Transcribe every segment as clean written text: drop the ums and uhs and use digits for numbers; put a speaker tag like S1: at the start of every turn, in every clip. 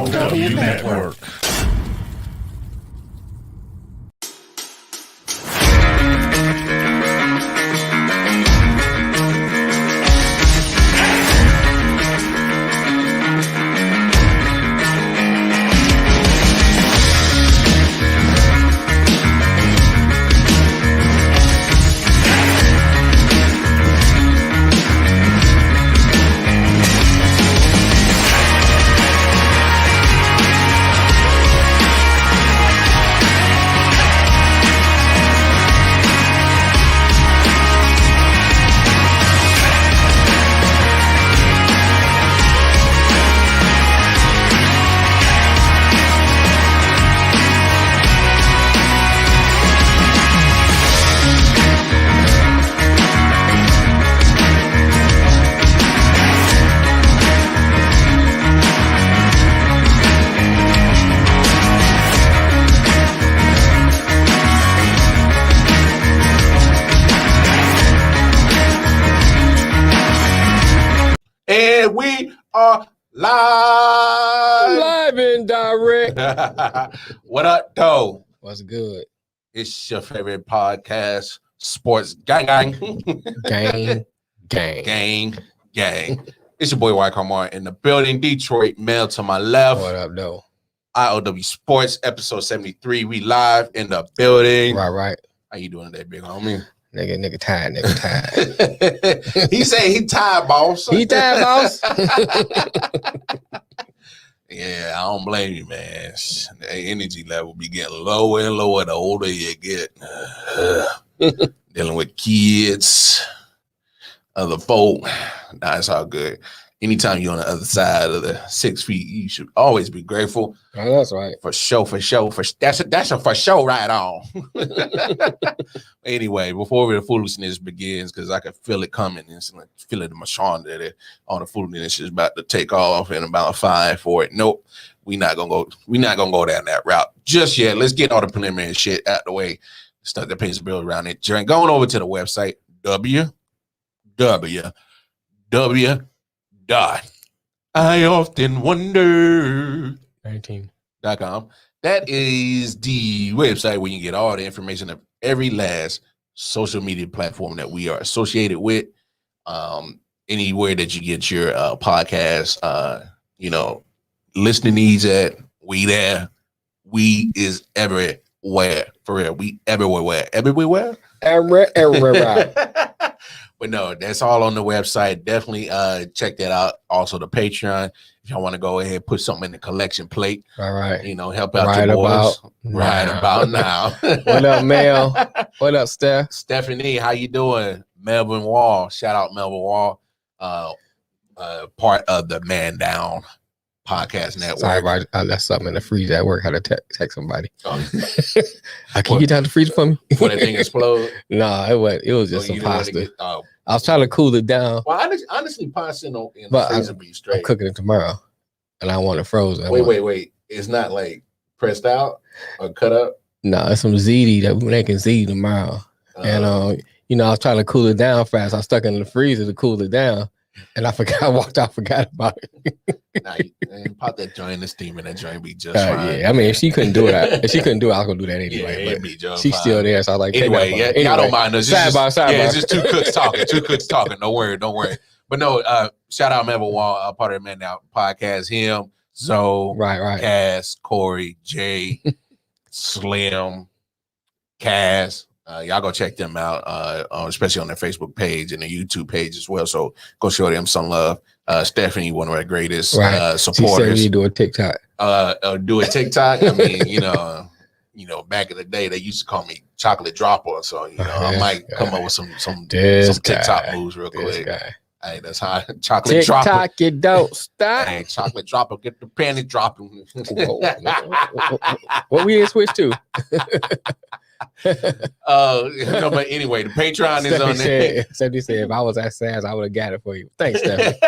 S1: I.O.W Network.
S2: And we are live
S3: and direct.
S2: What up, though?
S3: What's good?
S2: It's your favorite podcast, Sports Gang.
S3: Gang.
S2: It's your boy White Carmar in the building. Detroit, Mel to my left.
S3: What up, though?
S2: I.O.W Sports, episode 73. We live in the building.
S3: Right.
S2: How you doing today, big homie?
S3: Nigga tired.
S2: He said he tired, boss.
S3: He tired, boss.
S2: Yeah, I don't blame you, man. The energy level be getting lower and lower the older you get. Dealing with kids, other folk. Nah, it's all good. Anytime you're on the other side of the 6 feet, you should always be grateful.
S3: Oh, that's right.
S2: For sure. That's a for sure right on. Anyway, before the foolishness begins, because I can feel it coming, it's like feel it in my shoulder that all the foolishness is about to take off in about 5 for it. Nope, we're not gonna go down that route just yet. Let's get all the preliminary shit out the way. Stuff that pays the bill around it. Going over to the website www.ioftenwonder.com. That is the website where you can get all the information of every last social media platform that we are associated with. Anywhere that you get your podcast, listening needs at, we there. We is everywhere. For real. We everywhere. Everywhere. But no, that's all on the website. Definitely check that out. Also the Patreon. If y'all want to go ahead, put something in the collection plate.
S3: All right.
S2: Help out your boys. Right about now.
S3: What up, Mel? What up, Steph?
S2: Stephanie, how you doing? Melvin Wall. Shout out Melvin Wall. Part of the Man Down Podcast Network.
S3: Sorry, I left something in the freezer at work. I had to text somebody. Can you get down the freezer for me?
S2: Before that thing explode?
S3: No, it was just some pasta. I was trying to cool it down.
S2: Well, honestly, pasta in the freezer be straight.
S3: I'm cooking it tomorrow, and I want it frozen.
S2: Wait. It's not like pressed out or cut up?
S3: No, it's some ziti that we're making ziti tomorrow. And, I was trying to cool it down fast. I stuck it in the freezer to cool it down. And I forgot about it.
S2: Nah, you pop that joint in the steam and that joint be just fine.
S3: Yeah, I mean, if she couldn't do it, I was going to do that anyway.
S2: Yeah, but
S3: she's fine. Still there, so I was like,
S2: anyway, y'all don't mind us.
S3: Sorry,
S2: it's just two cooks talking. Don't worry. But no, shout out Melvin Wall, part of the Man Now Podcast. Him, Zoe,
S3: right.
S2: Cass, Corey, Jay, Slim, Cass. Y'all go check them out, especially on their Facebook page and their YouTube page as well. So go show them some love. Stephanie, one of our greatest supporters.
S3: She said do a TikTok.
S2: Do a TikTok. I mean, back in the day they used to call me Chocolate Dropper. So I might come up with some TikTok moves real quick. Hey, that's how Chocolate Dropper.
S3: TikTok, you don't stop.
S2: Hey, Chocolate Dropper, get the panty dropping.
S3: What we didn't switch to?
S2: But anyway, the Patreon is on there.
S3: Stephanie said, if I was that sad, I would have got it for you. Thanks, Stephanie.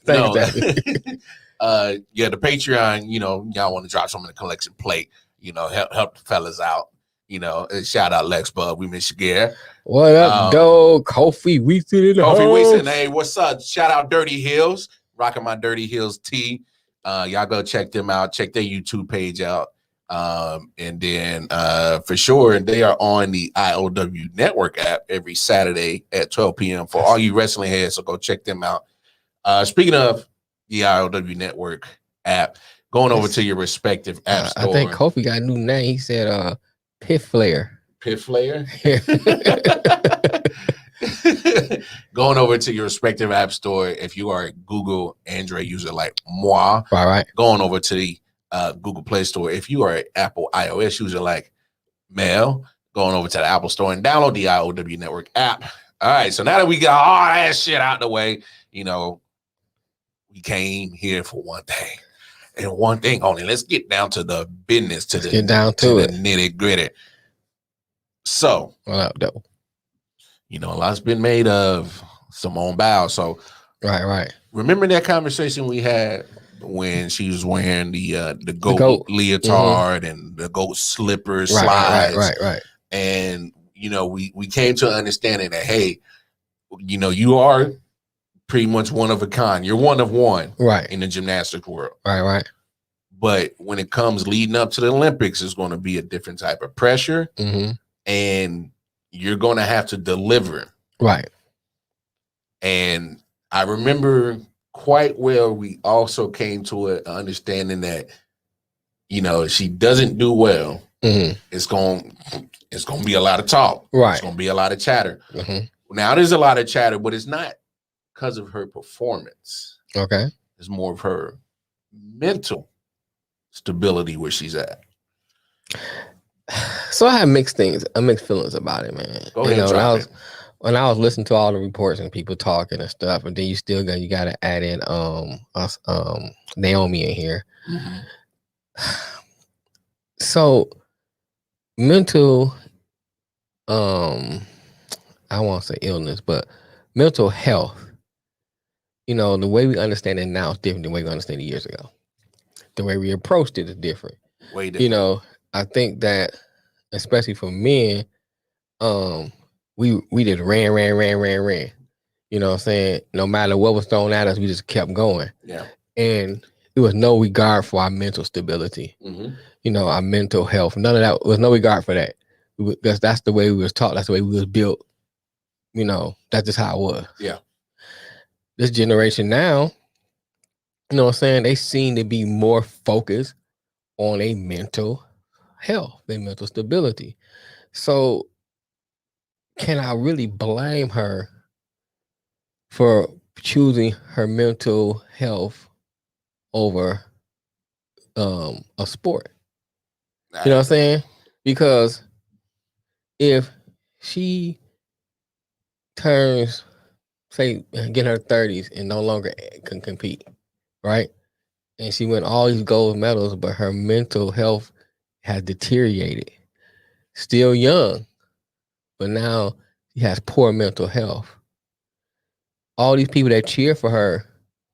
S3: Stephanie.
S2: The Patreon, y'all want to drop some in the collection plate, help the fellas out. Shout out Lex Bub, we miss you, Gare.
S3: What up, dog? Kofi Weaston in the house.
S2: Hey, what's up? Shout out Dirty Hills, rocking my Dirty Hills tee. Y'all go check them out. Check their YouTube page out. And then for sure, they are on the I.O.W. Network app every Saturday at 12 p.m. for all you wrestling heads. So go check them out. Speaking of the I.O.W. Network app, going over to your respective app store.
S3: I think Kofi got a new name. He said Pit Flare.
S2: Pit Flare? Going over to your respective app store. If you are a Google Android user like moi,
S3: right.
S2: Going over to the Google Play Store. If you are an Apple iOS user like Mel, going over to the Apple Store and download the I.O.W. Network app. All right, so now that we got all that shit out the way, you know, we came here for one thing and one thing only. Let's get down to the business, to the nitty gritty. So, you know, a lot's been made of Simone Biles. So,
S3: right.
S2: Remember that conversation we had when she was wearing the goat leotard and the goat slippers, slides.
S3: Right.
S2: And, you know, we came to an understanding that, hey, you know, you are pretty much one of a kind. You're one of one in the gymnastics world.
S3: Right.
S2: But when it comes leading up to the Olympics, it's going to be a different type of pressure. And you're going to have to deliver.
S3: Right.
S2: And I remember quite well, we also came to an understanding that, you know, if she doesn't do well, it's going to be a lot of talk.
S3: Right.
S2: It's going to be a lot of chatter. Now, there's a lot of chatter, but it's not because of her performance.
S3: Okay.
S2: It's more of her mental stability where she's at.
S3: So I have mixed feelings about it, man.
S2: Go ahead,
S3: when I was listening to all the reports and people talking and stuff, and then you got to add in Naomi in here. So mental, I won't say illness, but mental health. You know, the way we understand it now is different than the way we understood it years ago. The way we approached it is different.
S2: Way different.
S3: You know, I think that especially for men, we just ran. You know what I'm saying? No matter what was thrown at us, we just kept going.
S2: Yeah.
S3: And there was no regard for our mental stability. You know, our mental health. None of that. There was no regard for that. Because that's the way we was taught. That's the way we was built. You know, that's just how it was.
S2: Yeah.
S3: This generation now, you know what I'm saying? They seem to be more focused on a mental health, their mental stability. So can I really blame her for choosing her mental health over a sport? You know what I'm saying? Because if she turns, say, get her 30s and no longer can compete, right? And she won all these gold medals, but her mental health has deteriorated. Still young, but now she has poor mental health. All these people that cheer for her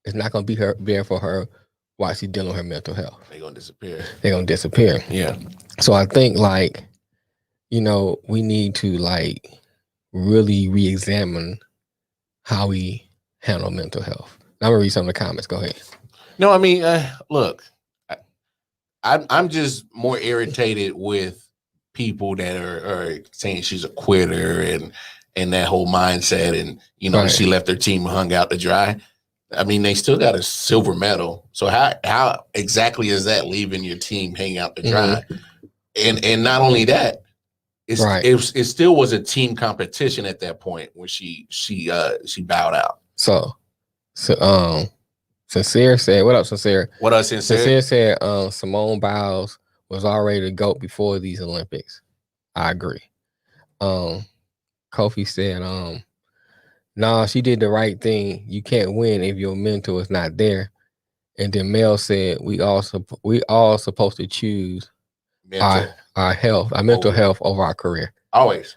S3: is not going to be there for her while she's dealing with her mental health.
S2: They're going to disappear.
S3: They're going to disappear.
S2: Yeah.
S3: So I think, like, you know, we need to, like, really re-examine how we handle mental health. I'm going to read some of the comments. Go ahead.
S2: No, I mean, look, I'm just more irritated with people that are saying she's a quitter and that whole mindset, and you know, she left her team hung out to dry. I mean, they still got a silver medal. So how exactly is that leaving your team hanging out to dry? And not only that, it still was a team competition at that point when she bowed out.
S3: So Sincere said, what up, Sincere?
S2: What up, Sincere?
S3: Sincere said Simone Biles was already the GOAT before these Olympics. I agree. Kofi said, nah, she did the right thing. You can't win if your mentor is not there. And then Mel said, we all supposed to choose our health, our mental health over our career.
S2: Always.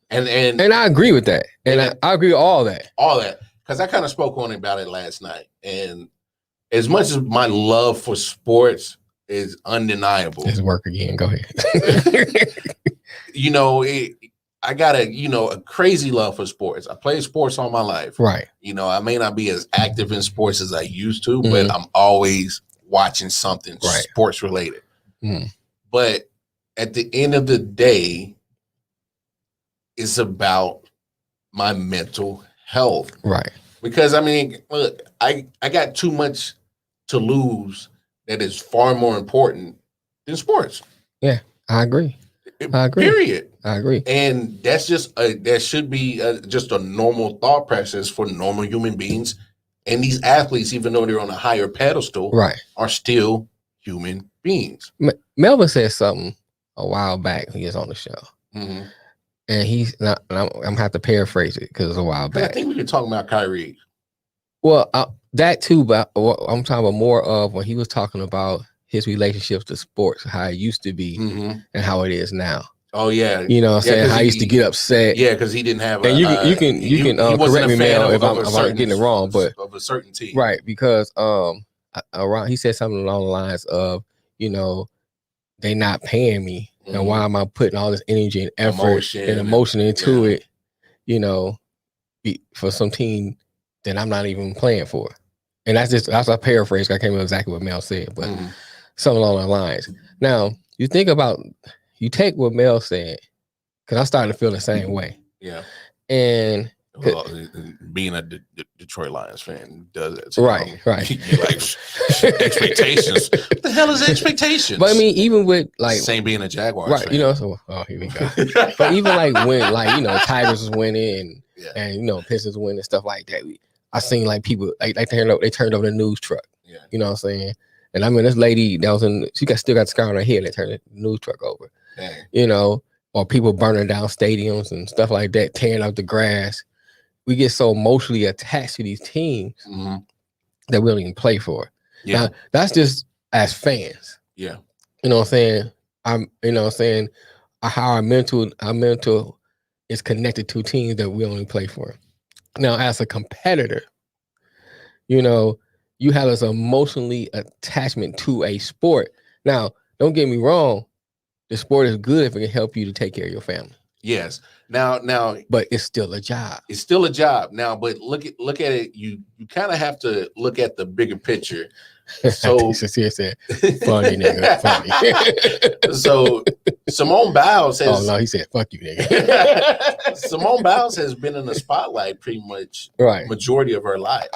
S2: And
S3: I agree with that. And I agree with all that.
S2: All that. Because I kind of spoke on about it last night. And as much as my love for sports is undeniable.
S3: It's work again. Go ahead.
S2: You know, I got a crazy love for sports. I played sports all my life.
S3: Right.
S2: You know, I may not be as active in sports as I used to, but I'm always watching something
S3: Right.
S2: sports related.
S3: Mm.
S2: But at the end of the day, it's about my mental health.
S3: Right.
S2: Because I mean, look, I got too much to lose that is far more important than sports.
S3: Yeah, I agree. I agree.
S2: Period.
S3: I agree.
S2: And that's just that should be just a normal thought process for normal human beings. And these athletes, even though they're on a higher pedestal,
S3: Right,
S2: are still human beings.
S3: Melvin said something a while back when he was on the show,
S2: Mm-hmm.
S3: and he's not. I'm gonna have to paraphrase it because it's a while back.
S2: I think we were talking about Kyrie.
S3: Well, that too, but I'm talking about more of when he was talking about his relationships to sports, how it used to be, and how it is now.
S2: Oh yeah,
S3: you know what I'm saying? How I used to get upset.
S2: Yeah, because he didn't have.
S3: And you can correct me, Mel, if I'm getting it wrong, but
S2: of a certain team,
S3: right? Because around he said something along the lines of, they not paying me, and why am I putting all this energy and effort and emotion into it? For some team that I'm not even playing for. And that's a paraphrase. I can't remember exactly what Mel said, but something along the lines. Now you take what Mel said, because I started to feel the same way.
S2: Yeah.
S3: And
S2: being a Detroit Lions fan does that.
S3: Right.
S2: You like expectations. What the hell is expectations?
S3: But I mean, even with like
S2: same being a Jaguars
S3: right,
S2: fan.
S3: So here we go. But even like when Tigers was winning and Pistons winning and stuff like that, I seen like people like they turned over the news truck.
S2: Yeah.
S3: You know what I'm saying? And I mean, this lady that was still got the scar on her head that turned the news truck over. Dang. Or people burning down stadiums and stuff like that, tearing up the grass. We get so emotionally attached to these teams that we don't even play for. Yeah. Now, that's just as fans.
S2: Yeah.
S3: You know what I'm saying? How our mental is connected to teams that we only play for. Now, as a competitor, you have this emotionally attachment to a sport. Now, don't get me wrong. The sport is good if it can help you to take care of your family.
S2: Yes. Now,
S3: but it's still a job.
S2: It's still a job now. But look at it. You kind of have to look at the bigger picture. So
S3: said, funny nigga, funny.
S2: So Simone Biles has.
S3: Oh no, he said, "Fuck you, nigga."
S2: Simone Biles has been in the spotlight pretty much majority of her life,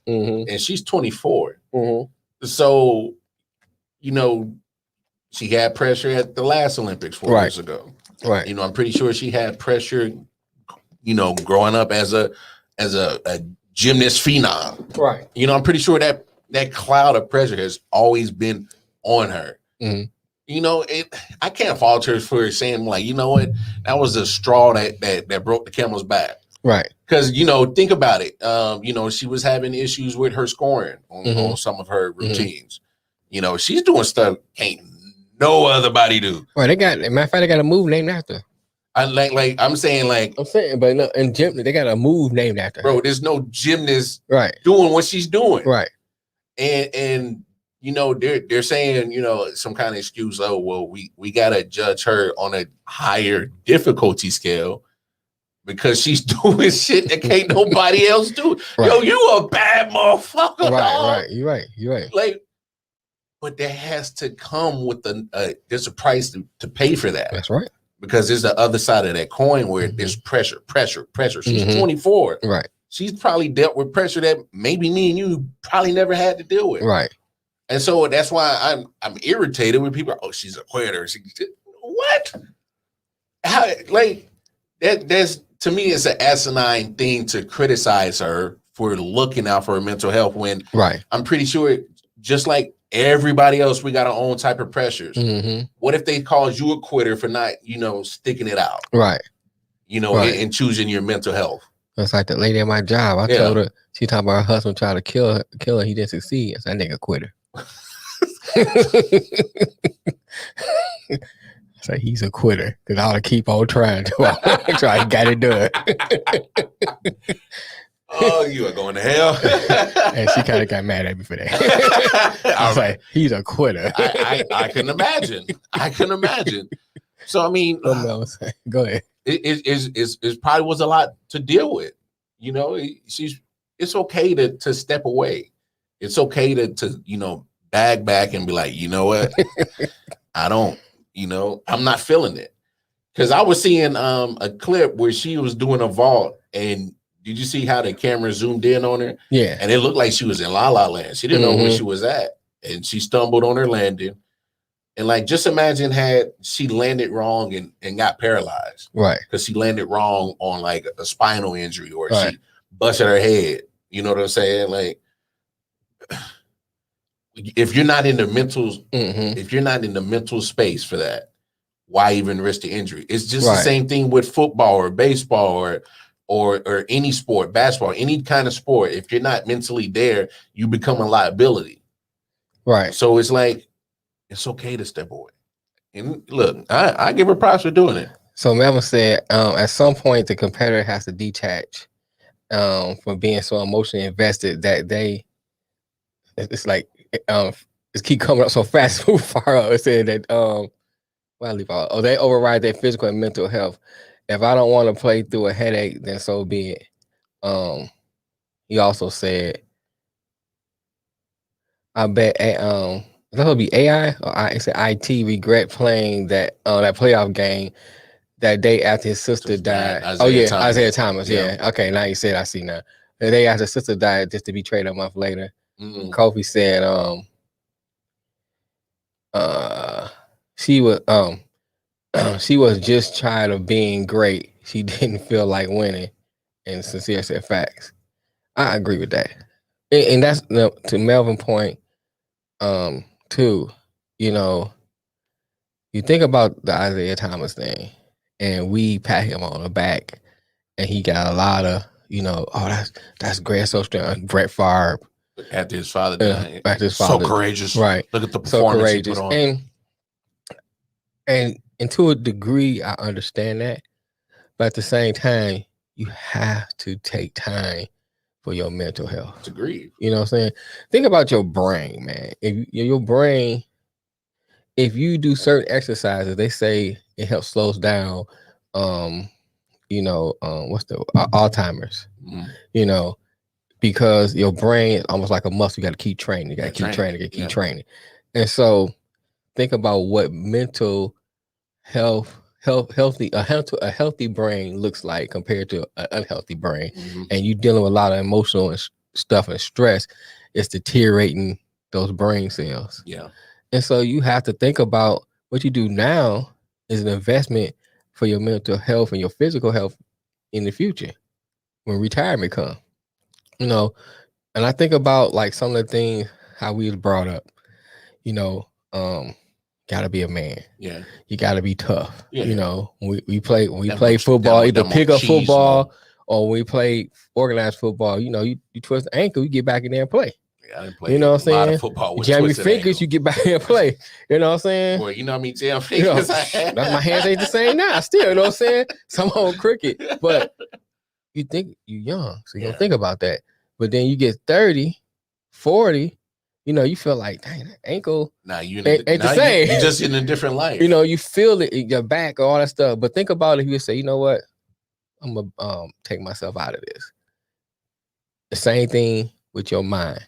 S2: and she's 24. So, she had pressure at the last Olympics 4 years ago.
S3: Right.
S2: I'm pretty sure she had pressure, growing up as a gymnast phenom.
S3: Right.
S2: I'm pretty sure that cloud of pressure has always been on her. I can't fault her for saying like, you know what, that was the straw that broke the camel's back.
S3: Right.
S2: Because, think about it. She was having issues with her scoring on some of her routines. She's doing stuff can't no other body do.
S3: Right. Matter of fact, they got a move named after.
S2: I'm saying,
S3: but no, in gym, they got a move named after her.
S2: Bro, there's no gymnast doing what she's doing.
S3: Right.
S2: And they're saying, some kind of excuse, oh, well, we gotta judge her on a higher difficulty scale because she's doing shit that can't nobody else do. Right. Yo, you a bad motherfucker.
S3: Right. You're right.
S2: Like, but that has to come with there's a price to pay for that.
S3: That's right.
S2: Because there's the other side of that coin where there's pressure. She's 24.
S3: Right.
S2: She's probably dealt with pressure that maybe me and you probably never had to deal with.
S3: Right.
S2: And so that's why I'm irritated when people are, oh, she's a quitter. What? How, like, that's to me, it's an asinine thing to criticize her for looking out for her mental health when I'm pretty sure just like everybody else, we got our own type of pressures. What if they called you a quitter for not, sticking it out?
S3: Right.
S2: And choosing your mental health.
S3: It's like the lady at my job. I told her, she talking about her husband tried to kill her. He didn't succeed. I said, that nigga quitter. So he's a quitter because I ought to keep on trying to try to get it done.
S2: Oh, you are going to hell.
S3: And she kind of got mad at me for that. I was like, he's a quitter.
S2: I can imagine. So, I mean,
S3: go ahead.
S2: It probably was a lot to deal with. It's okay to step away. It's okay to bag back and be like, you know what? I don't, I'm not feeling it. Because I was seeing a clip where she was doing a vault, and did you see how the camera zoomed in on her?
S3: Yeah.
S2: And it looked like she was in La La Land. She didn't know where she was at. And she stumbled on her landing. And like, just imagine had she landed wrong and got paralyzed.
S3: Right.
S2: Because she landed wrong on like a spinal injury, or she busted her head. You know what I'm saying? Like, if you're not in the mental space for that, why even risk the injury? It's just the same thing with football or baseball or any sport, basketball, any kind of sport. If you're not mentally there, you become a liability.
S3: Right.
S2: So it's like, it's okay to step away. And look, I give her props for doing it.
S3: So Melvin said, at some point the competitor has to detach from being so emotionally invested that it's like it's keep coming up so fast, move far up. It said that they override their physical and mental health. If I don't want to play through a headache, then so be it. He also said, I bet that'll be AI or I said IT regret playing that playoff game that day after his sister died. Isaiah Thomas. Yeah. Okay, now you said I see now. The day after his sister died, just to be traded a month later. Kofi said she was just tired of being great. She didn't feel like winning. And Sincere said facts. I agree with that. And that's to Melvin's point, too. You think about the Isaiah Thomas thing, and we pat him on the back, and he got a lot of, that's great, so strong. Brett Favre.
S2: After his father died.
S3: So
S2: courageous.
S3: Right.
S2: Look at the performance he put on.
S3: And to a degree, I understand that. But at the same time, you have to take time for your mental health.
S2: To grieve.
S3: You know what I'm saying? Think about your brain, man. If your brain, if you do certain exercises, they say it helps slows down, what's the Alzheimer's, because your brain is almost like a muscle. You got to keep training. You got to keep training. And so think about what mental healthy a healthy brain looks like compared to an unhealthy brain. And you dealing with a lot of emotional stuff and stress. It's deteriorating those brain cells.
S2: Yeah.
S3: And so you have to think about what you do now is an investment for your mental health and your physical health in the future when retirement comes. And I think about like some of the things how we was brought up. Gotta be a man.
S2: Yeah.
S3: You gotta be tough.
S2: Yeah.
S3: When we play football, either pick up football or when we play organized football, you twist the ankle, you get back in there and play.
S2: Yeah, I didn't play
S3: a lot
S2: of football with
S3: jam your fingers,
S2: ankle.
S3: You get back in and play. You know what I'm saying?
S2: Boy, you know how many jam fingers I have?
S3: My hands ain't the same now. Still, you know what I'm saying? Some on cricket, but you think you're young, so you don't think about that. But then you get 30, 40, you feel like, dang, that ankle ain't the same.
S2: You're just in a different life.
S3: You feel it in your back, all that stuff. But think about it. If you say, you know what, I'm going to take myself out of this. The same thing with your mind.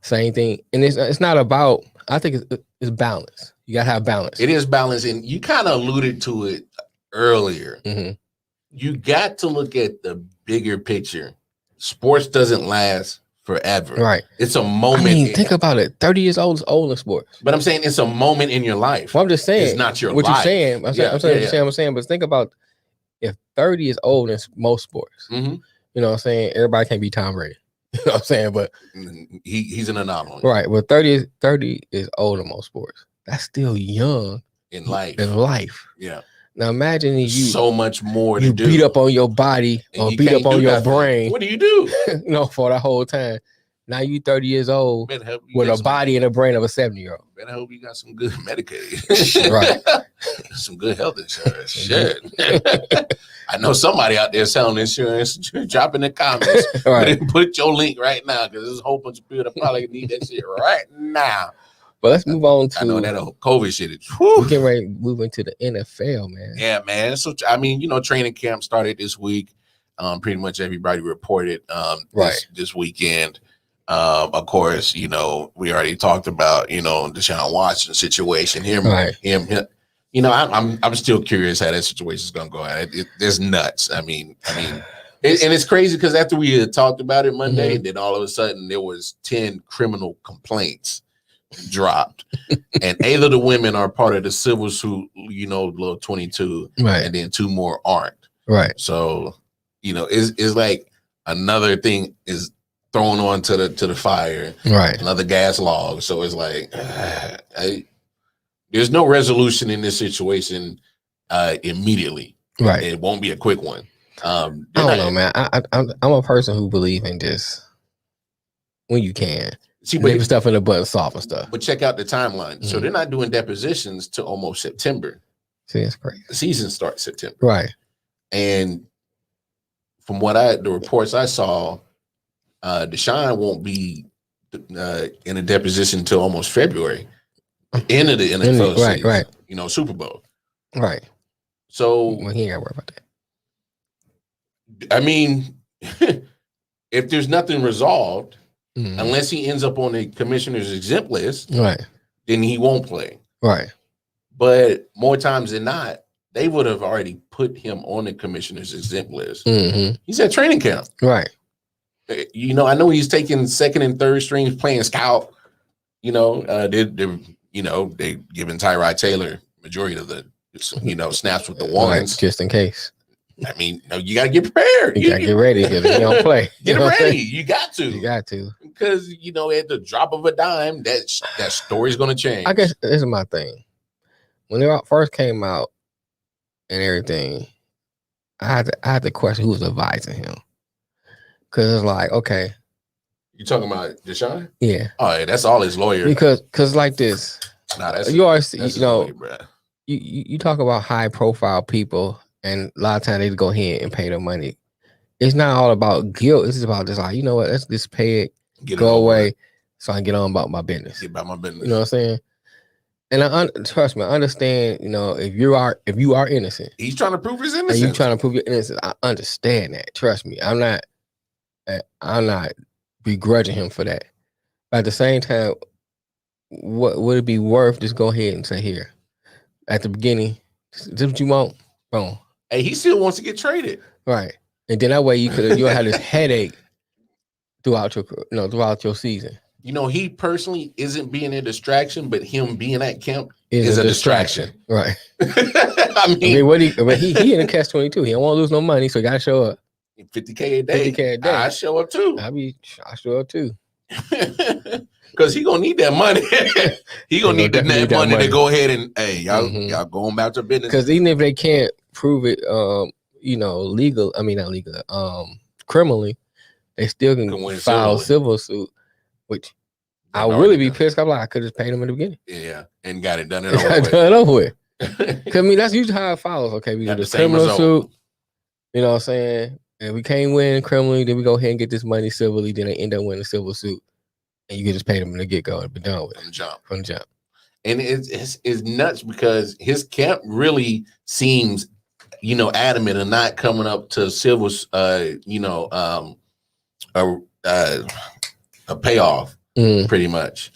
S3: Same thing. And it's not about, I think it's balance. You got to have balance.
S2: It is balance. And you kind of alluded to it earlier. You got to look at the bigger picture. Sports doesn't last forever.
S3: Right.
S2: It's a moment.
S3: Think about it. 30 years old is old in sports.
S2: But I'm saying it's a moment in your life.
S3: Well, I'm just saying.
S2: It's not your
S3: what
S2: life.
S3: You're saying. I'm saying. But think about if 30 is old in most sports. You know what I'm saying? Everybody can't be Tom Brady. You know what I'm saying? But
S2: he's an anomaly.
S3: Right. Well, 30 is old in most sports. That's still young
S2: in life. Yeah.
S3: Now imagine you
S2: so much more
S3: you
S2: to do.
S3: Beat up on your body or beat up on your brain.
S2: What do you do?
S3: For the whole time. Now you 30 years old with a body and a brain of a 70-year-old.
S2: Better hope you got some good Medicaid.
S3: Right.
S2: Some good health insurance. Shit. I know somebody out there selling insurance. Drop in the comments. Right. Put your link right now because there's a whole bunch of people that probably need that shit right now.
S3: But let's move on to.
S2: I know that COVID shit is.
S3: We're getting ready to move into the NFL, man.
S2: Yeah, man. So training camp started this week. Pretty much everybody reported this weekend. Of course, we already talked about Deshaun Watson situation. Him. I'm still curious how that situation is going to go. It's nuts. I mean, and it's crazy because after we had talked about it Monday, then all of a sudden there was 10 criminal complaints dropped, and 8 of the women are part of the civil suit. Little 22, and then 2 more aren't.
S3: Right.
S2: So, it's like another thing is thrown onto the fire.
S3: Right.
S2: Another gas log. So it's like there's no resolution in this situation immediately.
S3: Right.
S2: It won't be a quick one.
S3: I don't know, man. I'm a person who believes in this when you can. See, but stuff in the button soft and stuff.
S2: But check out the timeline. So they're not doing depositions till almost September.
S3: See, that's crazy.
S2: The season starts September.
S3: Right. And
S2: from the reports I saw, Deshaun won't be in a deposition until almost February, the end of the NFL season. Right. Super Bowl.
S3: Right.
S2: So
S3: he ain't got to worry about
S2: that. I mean, if there's nothing resolved, unless he ends up on the commissioner's exempt list,
S3: right,
S2: then he won't play.
S3: Right.
S2: But more times than not, they would have already put him on the commissioner's exempt list. He's at training camp.
S3: Right.
S2: I know he's taking second and third strings playing scout. They're giving Tyrod Taylor majority of the snaps with the ones,
S3: right, just in case.
S2: I mean, you got to get prepared.
S3: You got to get ready because he don't play.
S2: Get ready. You got to.
S3: You got to.
S2: Because, at the drop of a dime, that story's going to change.
S3: I guess this is my thing. When they first came out and everything, I had to question who was advising him. Because it's like, okay.
S2: You talking about Deshaun?
S3: Yeah.
S2: Oh, yeah, that's all his lawyer.
S3: Because like this.
S2: Nah, that's
S3: you always,
S2: lawyer,
S3: you talk about high profile people. And a lot of times they go ahead and pay the money. It's not all about guilt. It's about just like, what, let's just pay it, go away, so I can get on about my business.
S2: Get about my business.
S3: You know what I'm saying? And trust me, I understand, if you are innocent.
S2: He's trying to prove his innocence.
S3: And you trying to prove your innocence. I understand that. Trust me. I'm not begrudging him for that. But at the same time, what would it be worth just go ahead and say here at the beginning, this is what you want? Boom.
S2: Hey, he still wants to get traded.
S3: Right. And then that way you don't have this headache throughout your season.
S2: He personally isn't being a distraction, but him being at camp is a distraction.
S3: Right. I mean he in a catch-22. He don't want to lose no money, so he gotta show up.
S2: $50K a day. $50K a day. I show up too.
S3: I show up too.
S2: Because he gonna need that money. he gonna need that money to go ahead and y'all going back to business.
S3: Because even if they can't prove it, criminally, they still can file a civil suit. Which I would really be pissed. I'm like, I could have just paid him in the beginning.
S2: Yeah, and got it done.
S3: Over with. Because that's usually how it follows. Okay, we do the criminal suit. You know what I'm saying? And we can't win criminally, then we go ahead and get this money civilly. Then they end up winning the civil suit. And you can just pay them in the get go and be done with it. From the jump.
S2: And it's nuts because his camp really seems, adamant and not coming up to civil, a payoff, pretty much.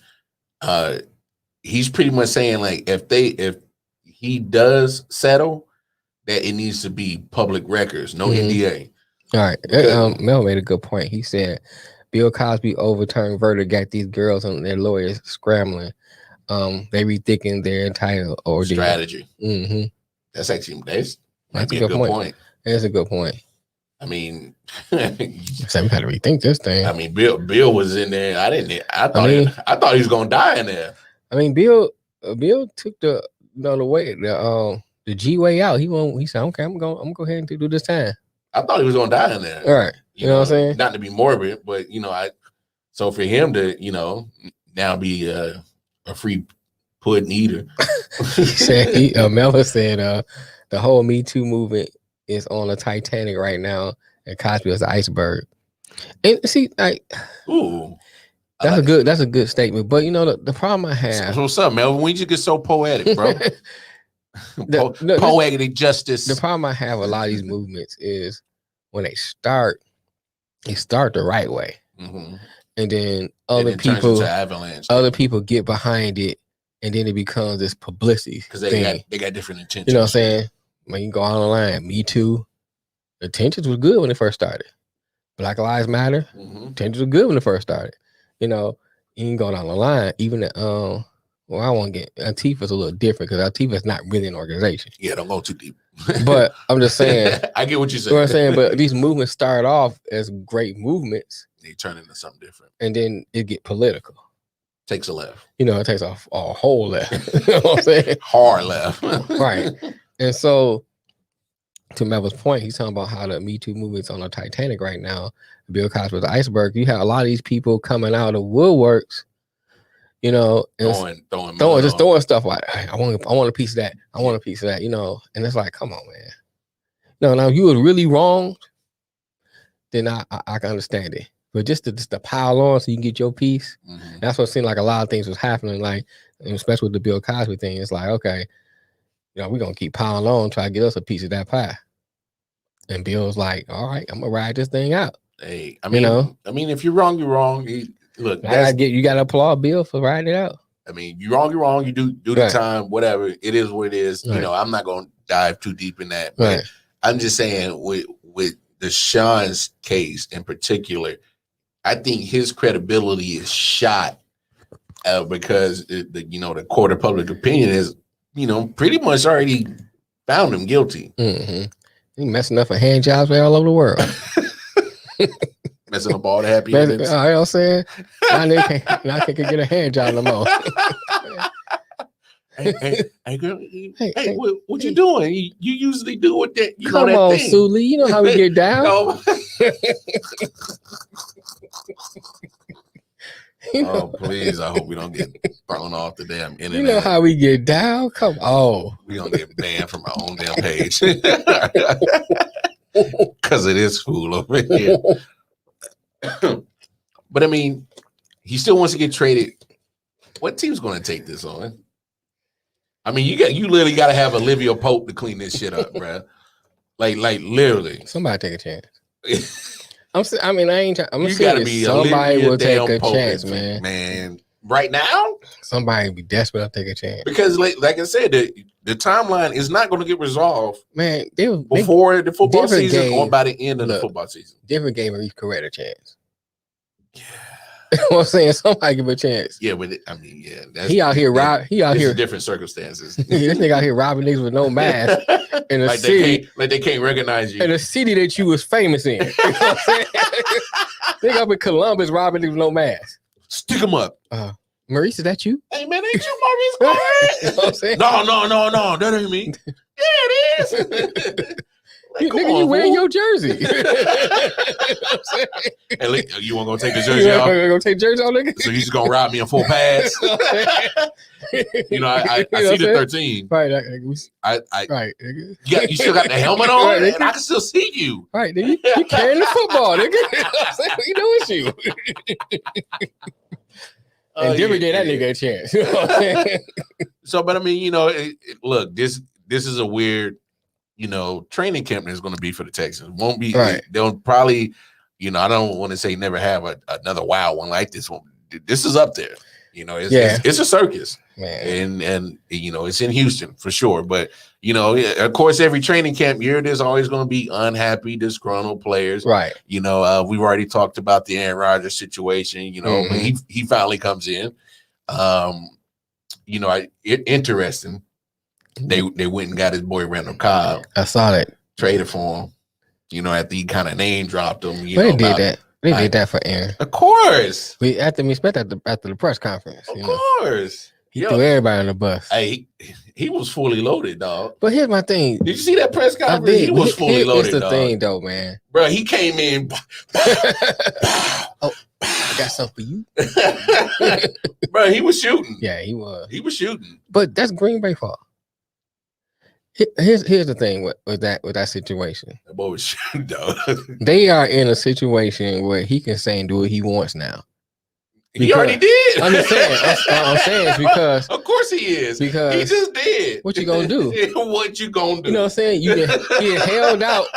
S2: He's pretty much saying like if he does settle, that it needs to be public records, no NDA.
S3: All right. Mel made a good point. He said Bill Cosby overturned verdict got these girls and their lawyers scrambling. They rethinking their entire ordeal.
S2: Strategy.
S3: That's
S2: a good point.
S3: That's a good point.
S2: I mean,
S3: so we got to rethink this thing.
S2: I mean, Bill was in there. I thought he was gonna die in there.
S3: I mean, Bill took the G way out. He said, okay, I'm gonna go ahead and do this time.
S2: I thought he was gonna die in there.
S3: All right. You know what I'm saying?
S2: Not to be morbid, but so for him to, now be a free pudding eater.
S3: He said Melvin said the whole Me Too movement is on a Titanic right now, and Cosby is an iceberg. And see, that's a good statement. But the problem I have.
S2: So what's up, Melvin? When you get so poetic, bro? Poetic justice.
S3: The problem I have with a lot of these movements is when they start the right way. and then
S2: And
S3: other
S2: it turns
S3: people,
S2: into avalanche.
S3: other people get behind it, and then it becomes this publicity
S2: because
S3: thing.
S2: they got different intentions.
S3: You know what I'm saying? When you go on the line, Me Too, the intentions was good when it first started. Black Lives Matter, intentions were good when it first started. You know, you can go down the line. Even well, I won't get Antifa's a little different because Antifa's not really an organization.
S2: Yeah, don't go too deep.
S3: But I'm just saying,
S2: I get what you're saying.
S3: You know what I'm saying? But these movements start off as great movements,
S2: they turn into something different,
S3: and then it get political.
S2: Takes a left.
S3: You know, it takes a whole left. You know what I'm saying?
S2: Hard left.
S3: Right. And so, to Melvin's point, he's talking about how the Me Too movement's on the Titanic right now. Bill Cosby's the iceberg. You have a lot of these people coming out of woodworks, you know, and throwing stuff like, I want a piece of that. I want a piece of that, you know. And it's like, come on, man. No, now if you were really wrong, then I can understand it. But just to pile on so you can get your piece, that's what seemed like a lot of things was happening. Like, especially with the Bill Cosby thing, it's like, okay, you know, we're gonna keep piling on, try to get us a piece of that pie. And Bill's like, all right, I'm gonna ride this thing out.
S2: Hey, I mean, you know? I mean, if you're wrong, you're wrong. Look,
S3: you gotta applaud Bill for riding it out.
S2: I mean, you're wrong, you're wrong. You do the time, whatever. It is what it is. You know, I'm not gonna dive too deep in that. But I'm just saying with the Sean's case in particular, I think his credibility is shot because the court of public opinion is, pretty much already found him guilty.
S3: He messing up for hand jobs all over the world.
S2: Messing up all the happy endings.
S3: You know what I'm saying? Now they can't get a hand job no more.
S2: Hey, girl, hey, what you doing? You usually do what that.
S3: Come on, Sully. You know how we get down.
S2: Oh, please! I hope we don't get thrown off the damn internet.
S3: You know how we get down. Come on.
S2: We gonna get banned from our own damn page because it is fool over here. But I mean, he still wants to get traded. What team's going to take this on? I mean, you literally got to have Olivia Pope to clean this shit up, bro. Like literally.
S3: Somebody take a chance. I'm serious.
S2: Be
S3: somebody will take a
S2: Pope
S3: chance, man.
S2: Man, right now,
S3: somebody be desperate to take a chance
S2: because, like I said, the timeline is not going to get resolved,
S3: man.
S2: Before the football season or by the end of the football season.
S3: Different game of each correct a chance. Yeah. You know what I'm saying? Somebody give a chance.
S2: Yeah, but that's,
S3: he out here
S2: different circumstances.
S3: This nigga out here robbing niggas with no mask in a city.
S2: They can't recognize you.
S3: In a city that you was famous in. You know what I'm saying? Nigga up in Columbus robbing niggas with no mask.
S2: Stick him up.
S3: Maurice, is that you?
S2: Hey man, ain't you Maurice?
S3: You know what I'm saying?
S2: No, that ain't me. Yeah, it is.
S3: Like, nigga, you wearing your jersey.
S2: And you want to go take the jersey off?
S3: Go take jersey off, nigga?
S2: So you just gonna rob me in full pass? I see the 13.
S3: Right.
S2: Right. You still got the helmet on, right, and I can still see you.
S3: Right, nigga. You carrying the football, nigga. You know it's you. And Jimmy gave that nigga a chance. You know what I'm saying?
S2: So, but I mean, look, this is a weird, training camp that's going to be for the Texans. Won't be. Right. They'll probably, I don't want to say never have another wild one like this one. This is up there. It's a circus, man, and it's in Houston for sure. But of course, every training camp year, there's always going to be unhappy, disgruntled players,
S3: right?
S2: We've already talked about the Aaron Rodgers situation. But he finally comes in. Interesting. They went and got his boy Randall Cobb.
S3: I saw that.
S2: Traded for him. After he kind of name dropped him.
S3: They did that. They did that for Aaron.
S2: Of course.
S3: After the press conference.
S2: Of course.
S3: He threw everybody on the bus.
S2: Hey, he was fully loaded, dog.
S3: But here's my thing.
S2: Did you see that press conference? He was fully loaded,
S3: Here's the
S2: dog.
S3: thing, though, man.
S2: Bro, he came in.
S3: Oh, I got something for you.
S2: Bro, he was shooting.
S3: Yeah, he was.
S2: He was shooting.
S3: But that's Green Bay fault. Here's the thing with that situation.
S2: That boy was shooting, dog.
S3: They are in a situation where he can say and do what he wants now.
S2: He already did.
S3: I'm just saying. I'm saying it's because.
S2: Of course he is.
S3: Because
S2: he just did.
S3: What you gonna do?
S2: What you gonna do?
S3: You know what I'm saying? You get held out.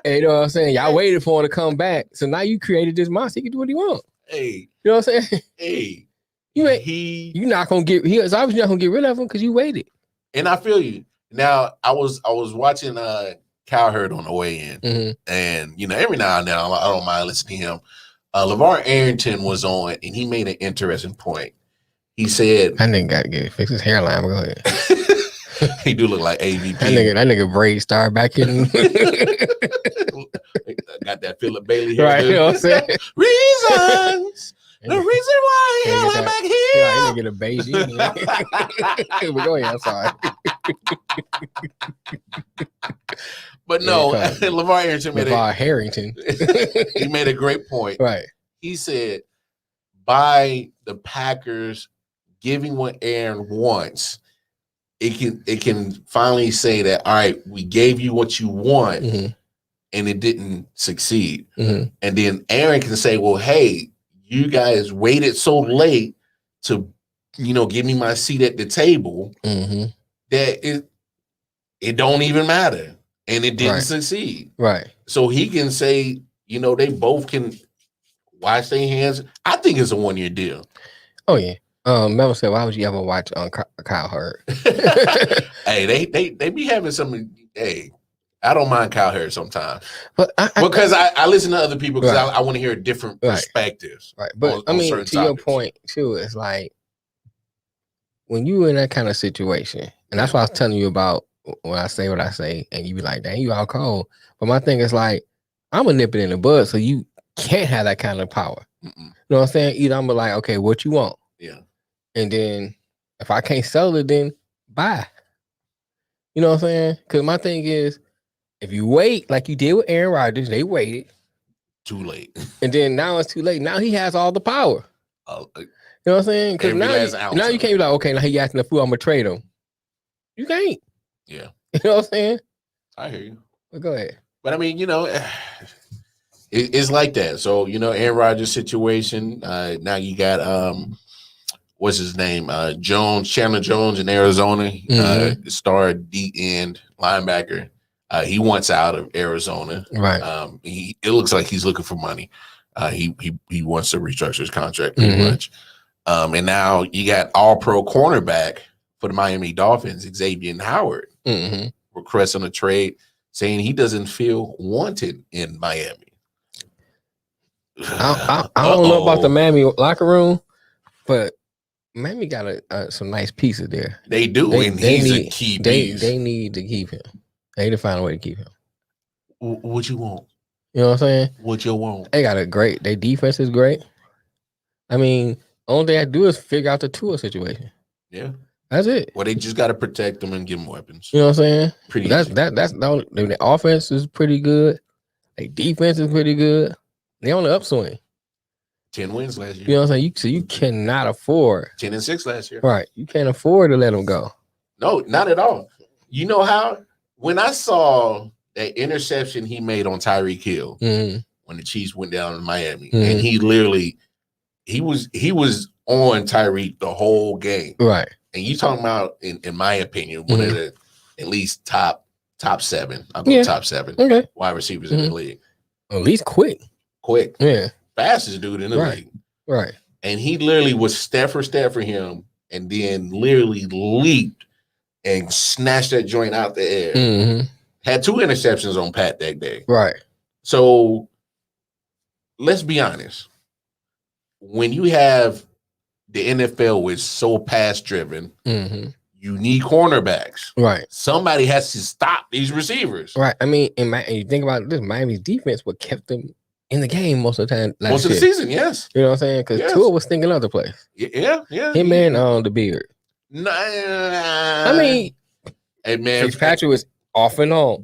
S3: And you know what I'm saying? Y'all waited for him to come back. So now you created this monster. He can do what he wants.
S2: Hey,
S3: You know what I'm saying?
S2: hey,
S3: You ain't.
S2: he
S3: You're not gonna get. He is obviously not gonna get rid of him because you waited.
S2: and I feel you. Now I was watching Cowherd on the way in,
S3: Mm-hmm.
S2: and every now and then I don't mind listening to him. LeVar Arrington was on, and he made an interesting point. He said,
S3: That nigga got to get fix his hairline. But go ahead.
S2: he do look like AVP.
S3: That nigga braid star back in.
S2: Got that Philip Bailey hair.
S3: Right,
S2: Dude.
S3: you know what I'm saying?
S2: Reasons. The reason why
S3: Can't
S2: I'm
S3: get
S2: back
S3: that-
S2: here.
S3: Yeah, he didn't get a Beijing. But go ahead. I'm sorry.
S2: But no, LeVar Arrington made
S3: LeVar Harrington.
S2: he made a great point.
S3: Right.
S2: He said, by the Packers giving what Aaron wants, it can finally say that, all right, we gave you what you want,
S3: Mm-hmm.
S2: and it didn't succeed.
S3: Mm-hmm.
S2: And then Aaron can say, well, hey, you guys waited so late to, give me my seat at the table
S3: Mm-hmm.
S2: that it don't even matter. And it didn't
S3: Right.
S2: succeed.
S3: Right.
S2: So he can say, they both can wash their hands. I think it's a 1-year deal.
S3: Oh yeah. Mel said, "Why would you ever watch Kyle Hurd?"
S2: Hey, they be having some. Hey, I don't mind Kyle Harris sometimes,
S3: but
S2: because I listen to other people because
S3: Right.
S2: I want to hear different perspectives.
S3: Right. But
S2: on
S3: to
S2: certain
S3: your
S2: topics.
S3: point too, it's like when you in that kind of situation, and that's what I was telling you about when I say what I say, and you be like, "Dang, you out cold." But my thing is like, I'm gonna nip it in the bud, so you can't have that kind of power.
S2: Mm-mm.
S3: You know what I'm saying? Either I'm like, okay, what you want?
S2: Yeah.
S3: And then if I can't sell it, then buy. You know what I'm saying? Because my thing is, if you wait like you did with Aaron Rodgers, they waited.
S2: Too late.
S3: And then now it's too late. Now he has all the power. You know what I'm saying? Because now you can't be like, okay, now he asking the fool, I'm gonna trade him. You can't.
S2: Yeah.
S3: You know what I'm saying?
S2: I hear you.
S3: But go ahead.
S2: But I mean, it's like that. So, Aaron Rodgers situation. Now you got what's his name? Chandler Jones in Arizona. Star D-end linebacker. He wants out of Arizona.
S3: Right.
S2: It looks like he's looking for money. He wants to restructure his contract pretty much. And now you got all-pro cornerback for the Miami Dolphins, Xavier Howard, requesting a trade, saying he doesn't feel wanted in Miami.
S3: I don't know about the Miami locker room, but Miami got some nice pieces there.
S2: They do, and he's a key piece.
S3: They need to keep him. They need to find a way to keep him.
S2: What you want?
S3: You know what I'm saying?
S2: What you want?
S3: They got their defense is great. I mean, only thing I do is figure out the Tua situation.
S2: Yeah.
S3: That's it.
S2: Well, they just got to protect them and give them weapons.
S3: You know what I'm saying?
S2: Pretty
S3: that's
S2: easy.
S3: That's the only, the offense is pretty good. Their defense is pretty good. They on the upswing.
S2: 10 wins last year.
S3: You know what I'm saying? So you cannot afford
S2: 10-6 last year.
S3: Right. You can't afford to let them go.
S2: No, not at all. You know how? When I saw that interception he made on Tyreek Hill when the Chiefs went down in Miami, and he literally he was on Tyreek the whole game.
S3: Right.
S2: And you talking about, in my opinion, one of the at least top 7. I'll go top 7 wide receivers in the league.
S3: At least quick. Yeah.
S2: Fastest dude in the league.
S3: Right.
S2: And he literally was step for him, and then literally leaped and snatched that joint out the air. Had 2 interceptions on Pat that day.
S3: Right.
S2: So let's be honest. When you have the NFL was so pass driven, you need cornerbacks.
S3: Right.
S2: Somebody has to stop these receivers.
S3: Right. I mean, and you think about this, Miami's defense what kept them in the game most of the time.
S2: Most of the season, yes.
S3: You know what I'm saying? Because Tua was thinking other place.
S2: Yeah.
S3: Him and the beard.
S2: Nah.
S3: I mean,
S2: hey man,
S3: Fitzpatrick was off and on.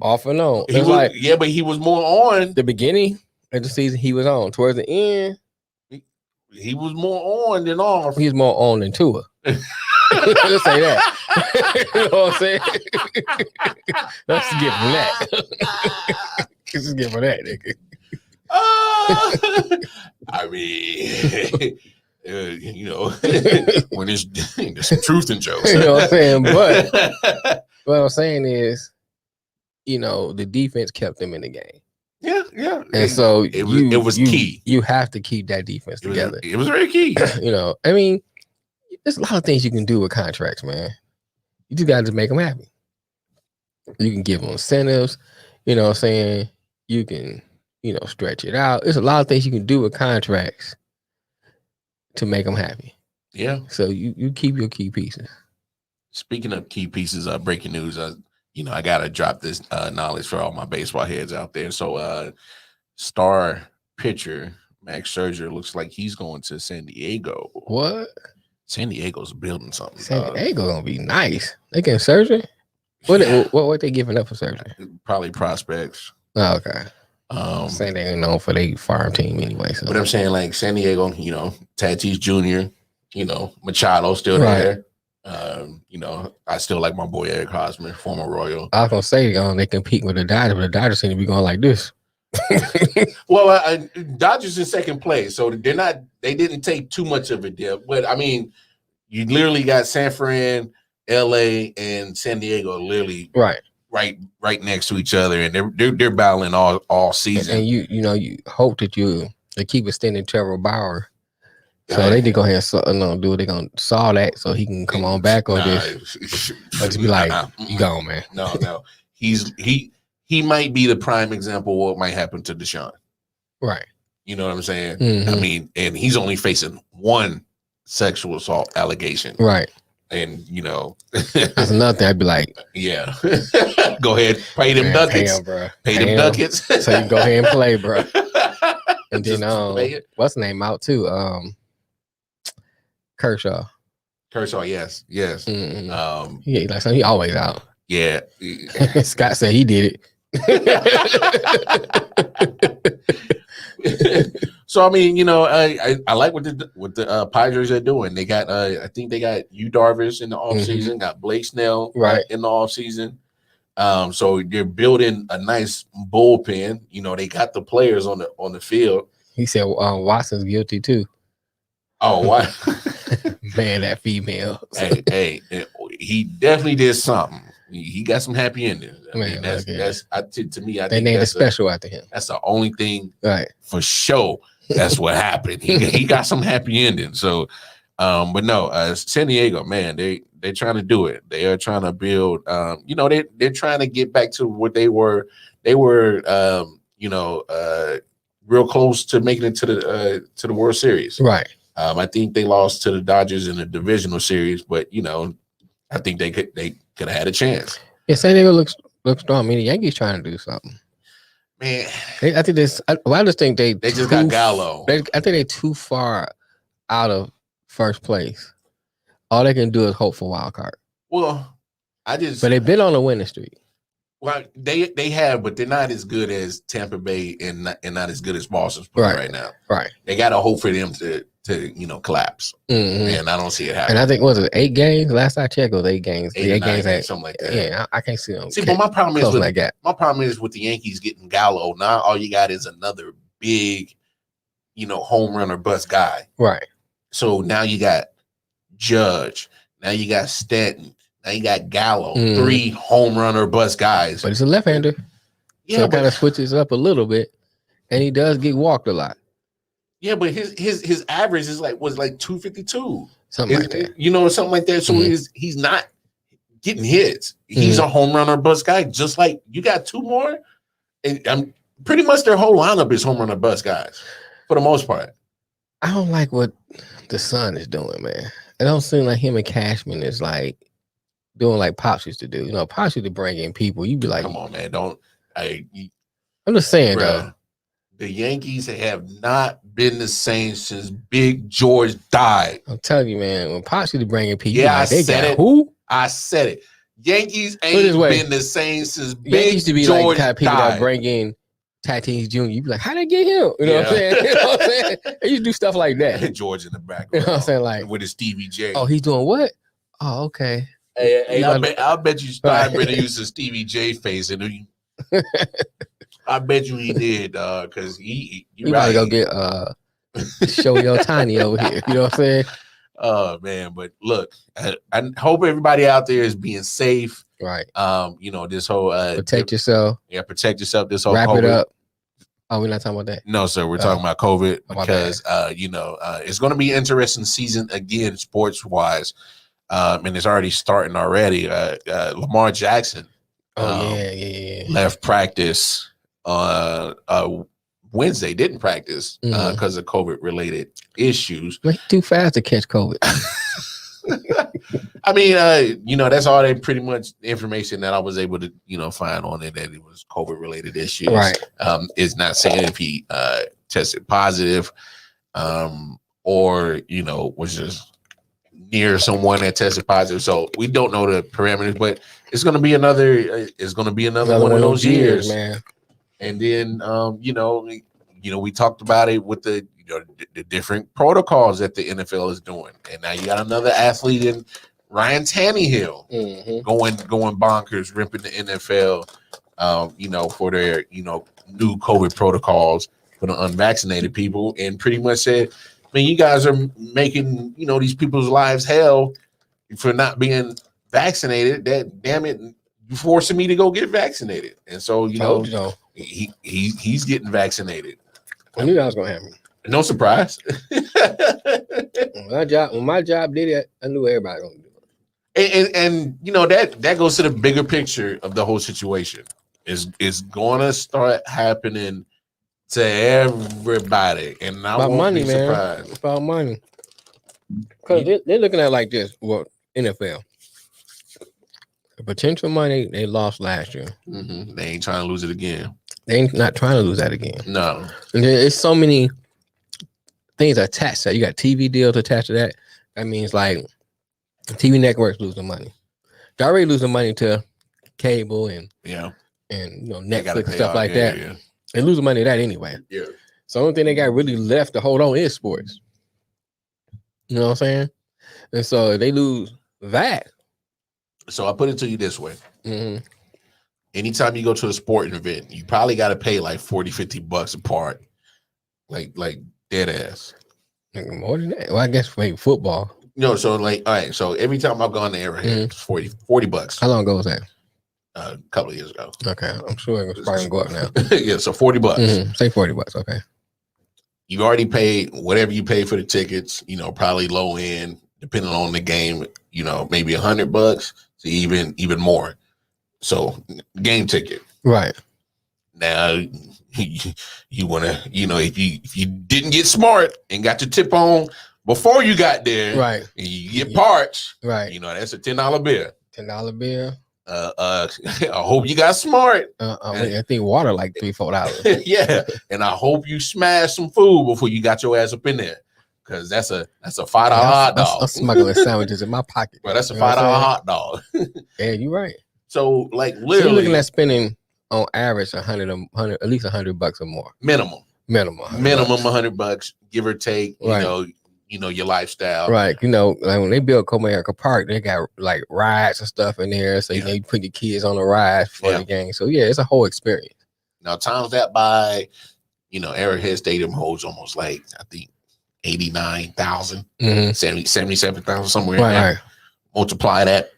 S2: He was, but he was more on.
S3: The beginning of the season, he was on. Towards the end,
S2: he was more on than off.
S3: He's more on than Tua. Let's say that. You know what I'm saying? Let's get from that. Let's get from that, nigga.
S2: I mean, when there's some truth in jokes.
S3: You know what I'm saying? But what I'm saying is, the defense kept them in the game.
S2: Yeah. Yeah.
S3: And so
S2: it was key.
S3: You have to keep that defense together.
S2: It was very key.
S3: I mean, there's a lot of things you can do with contracts, man. You just got to make them happy. You can give them incentives. You know what I'm saying? You can, stretch it out. There's a lot of things you can do with contracts to make them happy.
S2: Yeah.
S3: So you keep your key pieces.
S2: Speaking of key pieces, breaking news. I gotta drop this knowledge for all my baseball heads out there. So, star pitcher Max Scherzer looks like he's going to San Diego.
S3: What?
S2: San Diego's building something.
S3: San Diego gonna be nice. They getting Scherzer. What they giving up for Scherzer?
S2: Probably prospects.
S3: Oh, okay. San Diego known for their farm team anyway. So.
S2: But I'm saying like San Diego, Tatis Jr., Machado still there. I still like my boy Eric Hosmer, former Royal.
S3: I was gonna say they compete with the Dodgers, but the Dodgers seem to be going like this.
S2: Well, Dodgers in second place, so they didn't take too much of a dip. But I mean, you literally got San Fran, LA, and San Diego literally right next to each other, and they're battling all season.
S3: And you hope that they keep extending Trevor Bauer. So they did go ahead and do it. They're gonna saw that so he can come on back or just be like, you gone, man.
S2: No. He might be the prime example of what might happen to Deshaun.
S3: Right.
S2: You know what I'm saying?
S3: Mm-hmm.
S2: I mean, and he's only facing one sexual assault allegation.
S3: Right.
S2: And
S3: that's another thing. I'd be like,
S2: yeah, go ahead, pay them ducats,
S3: bro.
S2: Pay them ducats,
S3: so you can go ahead and play, bro. And then what's the name out too? Kershaw, yes.
S2: Mm-hmm.
S3: He always out.
S2: Yeah.
S3: Scott said he did
S2: it. So I mean, I like what the Padres are doing. They got I think they got U.W. in the offseason, got Blake Snell in the offseason. So they're building a nice bullpen. They got the players on the field.
S3: He said Watson's guilty too.
S2: Oh, why?
S3: Man, that female.
S2: hey, he definitely did something. He got some happy endings. To me, I
S3: they
S2: think
S3: named a special after him.
S2: That's the only thing, for sure. That's what happened. He got some happy endings. So, but no, San Diego, man, they're trying to do it. They are trying to build. They're trying to get back to what they were. They were, real close to making it to the World Series.
S3: Right.
S2: I think they lost to the Dodgers in the divisional series, but I think they could have had a chance.
S3: Yeah, San Diego looks strong. I mean, the Yankees trying to do something.
S2: Man,
S3: I think this. I just think they
S2: just got Gallo.
S3: I think they're too far out of first place. All they can do is hope for wild card.
S2: Well, but
S3: they've been on a winning streak.
S2: Well, they have, but they're not as good as Tampa Bay and not as good as Boston's right now.
S3: Right.
S2: They got to hope for them to collapse, and I don't see it happen.
S3: And I think was it 8 games? Last I checked, it was 8 games.
S2: 8 games, something like that.
S3: Yeah, I can't see them.
S2: But my problem is with the Yankees getting Gallo. Now all you got is another big, home run or bust guy.
S3: Right.
S2: So now you got Judge. Now you got Stanton. Now you got Gallo. 3 home run or bust guys.
S3: But it's a left-hander.
S2: Yeah,
S3: so it kind of switches up a little bit, and he does get walked a lot.
S2: Yeah, but his average was like 252.
S3: Something like that.
S2: Something like that. So he's not getting hits. He's a home run or bust guy, just like you got 2 more. And pretty much their whole lineup is home run or bust guys for the most part.
S3: I don't like what the Sun is doing, man. It don't seem like him and Cashman is like doing like Pops used to do. Pops used to bring in people. You'd be like,
S2: come on, man.
S3: I'm just saying, though.
S2: The Yankees have not been the same since Big George died.
S3: I'm telling you, man. When Pops used to bring in people,
S2: I said it.
S3: Who?
S2: I said it. Yankees ain't been the same since Big
S3: used to be
S2: George
S3: like the kind of people
S2: died.
S3: that bring in Tatis Jr. You'd be like, how they get him? You know what I'm saying? You know what I'm saying? They used to do stuff like that.
S2: George in the background.
S3: You know what I'm saying? Like
S2: with his Stevie J.
S3: Oh, he's doing what? Oh, okay.
S2: Hey, I bet you Steinbrenner used a Stevie J face, and I bet you he did, because you
S3: gotta go get Shohei Ohtani over here. You know what I'm saying?
S2: Oh man, but look, I hope everybody out there is being safe.
S3: Right.
S2: This whole
S3: protect yourself.
S2: Yeah, protect yourself. This whole
S3: wrap
S2: COVID.
S3: It up. Oh, we're not talking about that.
S2: No, sir. We're talking about COVID
S3: my
S2: because, it's going to be an interesting season again, sports wise. And it's already starting already. Lamar Jackson.
S3: Yeah.
S2: Left practice Wednesday, didn't practice because of COVID related issues.
S3: But he's too fast to catch COVID.
S2: I mean, that's all that pretty much information that I was able to, find on it, that it was COVID related issues.
S3: Right.
S2: It's not saying if he tested positive or, was just near someone that tested positive. So we don't know the parameters, but it's going to be another one of those years,
S3: man.
S2: And then, we talked about it with the different protocols that the NFL is doing, and now you got another athlete in Ryan Tannehill going bonkers, ripping the NFL, for their new COVID protocols for the unvaccinated people, and pretty much said, I mean, you guys are making these people's lives hell for not being vaccinated. That damn it, you forcing me to go get vaccinated, and so he's getting vaccinated.
S3: I knew that was gonna happen.
S2: No surprise.
S3: When my job did it, I knew everybody gonna do
S2: it. And that goes to the bigger picture of the whole situation. It's gonna start happening to everybody, and I won't be surprised.
S3: It's about money. Because they're looking at it like this. Well, NFL. The potential money they lost last year.
S2: They ain't trying to lose it again.
S3: They ain't not trying to lose that again.
S2: No.
S3: And there's so many things attached to that. You got TV deals attached to that. That means like TV networks losing money. They're already losing money to cable and Netflix and stuff like that. Yeah. They losing money to that anyway.
S2: Yeah.
S3: So the only thing they got really left to hold on is sports. You know what I'm saying? And so if they lose that.
S2: So I put it to you this way. Anytime you go to a sporting event, you probably got to pay like $40-$50 a part. Like dead ass.
S3: More than that. Well, I guess for football.
S2: So all right. So every time I've gone to Arrowhead, it's $40.
S3: How long ago was that?
S2: A couple of years ago.
S3: Okay. I'm sure it's probably gonna go up now.
S2: Yeah, so $40.
S3: Say $40. Okay.
S2: You already paid whatever you paid for the tickets, probably low end, depending on the game, maybe $100 to even more. So game ticket.
S3: Right.
S2: Now you want to, if you didn't get smart and got your tip on before you got there,
S3: right,
S2: and you get parts,
S3: right,
S2: that's a $10 bill.
S3: $10 bill.
S2: I hope you got smart.
S3: I think water like $3-4.
S2: Yeah, and I hope you smashed some food before you got your ass up in there, because that's a $5 hot dog.
S3: I'm smuggling sandwiches in my pocket.
S2: Well, that's a $5 hot dog.
S3: Yeah, you're right.
S2: So literally,
S3: so you're looking at spending on average at least $100 or more.
S2: Minimum $100, give or take.
S3: Right.
S2: Your lifestyle.
S3: Right. Like when they built Comerica Park, they got like rides and stuff in there. So you put your kids on the ride for the game. So yeah, it's a whole experience.
S2: Now times that by, Arrowhead Stadium holds almost like, I think 89,000, 77,000 somewhere.
S3: Right.
S2: Multiply that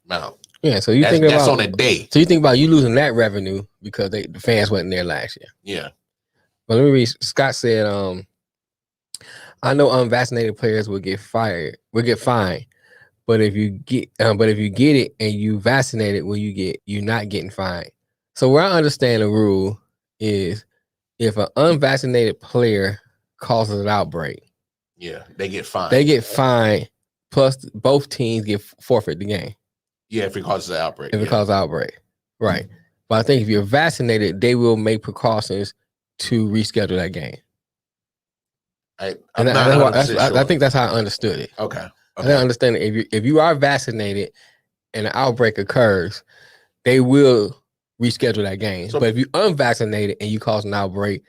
S2: amount.
S3: Yeah, so that's
S2: on a day.
S3: So you think about you losing that revenue because the fans wasn't there last year.
S2: Yeah.
S3: But let me read. Scott said, I know unvaccinated players will get fined. But if you get it and you vaccinated, you're not getting fined. So where I understand the rule is if an unvaccinated player causes an outbreak,
S2: they get fined.
S3: They get fined, plus both teams get forfeit the game.
S2: Yeah, if it causes an outbreak.
S3: If it causes an outbreak. Right. But I think if you're vaccinated, they will make precautions to reschedule that game. I think that's how I understood it.
S2: Okay.
S3: I don't understand it. If you are vaccinated and an outbreak occurs, they will reschedule that game. But if you're unvaccinated and you cause an outbreak,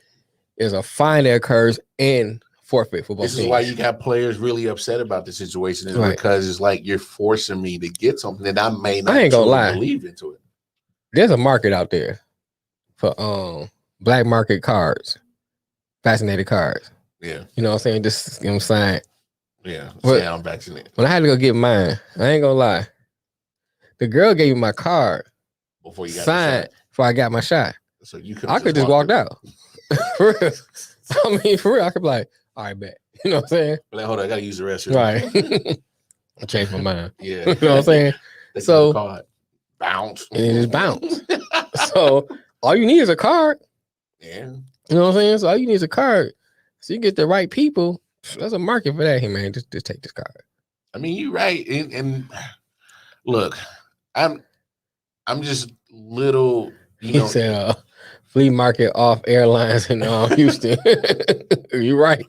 S3: there's a fine that occurs and forfeit for both teams.
S2: This is why you got players really upset about the situation, because it's like you're forcing me to get something that I may not believe into it.
S3: There's a market out there for black market cards, vaccinated cards.
S2: Yeah.
S3: You know what I'm saying? Just, I'm saying.
S2: Yeah. Say I'm vaccinated.
S3: When I had to go get mine, I ain't gonna lie. The girl gave me my card
S2: before you got
S3: signed before I got my shot.
S2: So you
S3: I could just walked out. For real. I mean, for real, I could be like, all right, bet. You know what I'm saying?
S2: Like, hold on, I gotta use the restroom.
S3: Right. I changed my mind.
S2: Yeah.
S3: You know what I'm saying? So
S2: card. Bounce.
S3: and it just bounce. So all you need is a card.
S2: Yeah.
S3: You know what I'm saying? So all you need is a card. So you get the right people. There's a market for that. Hey man, just take this card.
S2: I mean, you're right. And look, I'm just little, you
S3: He
S2: know.
S3: said flea market off airlines in Houston. You're right.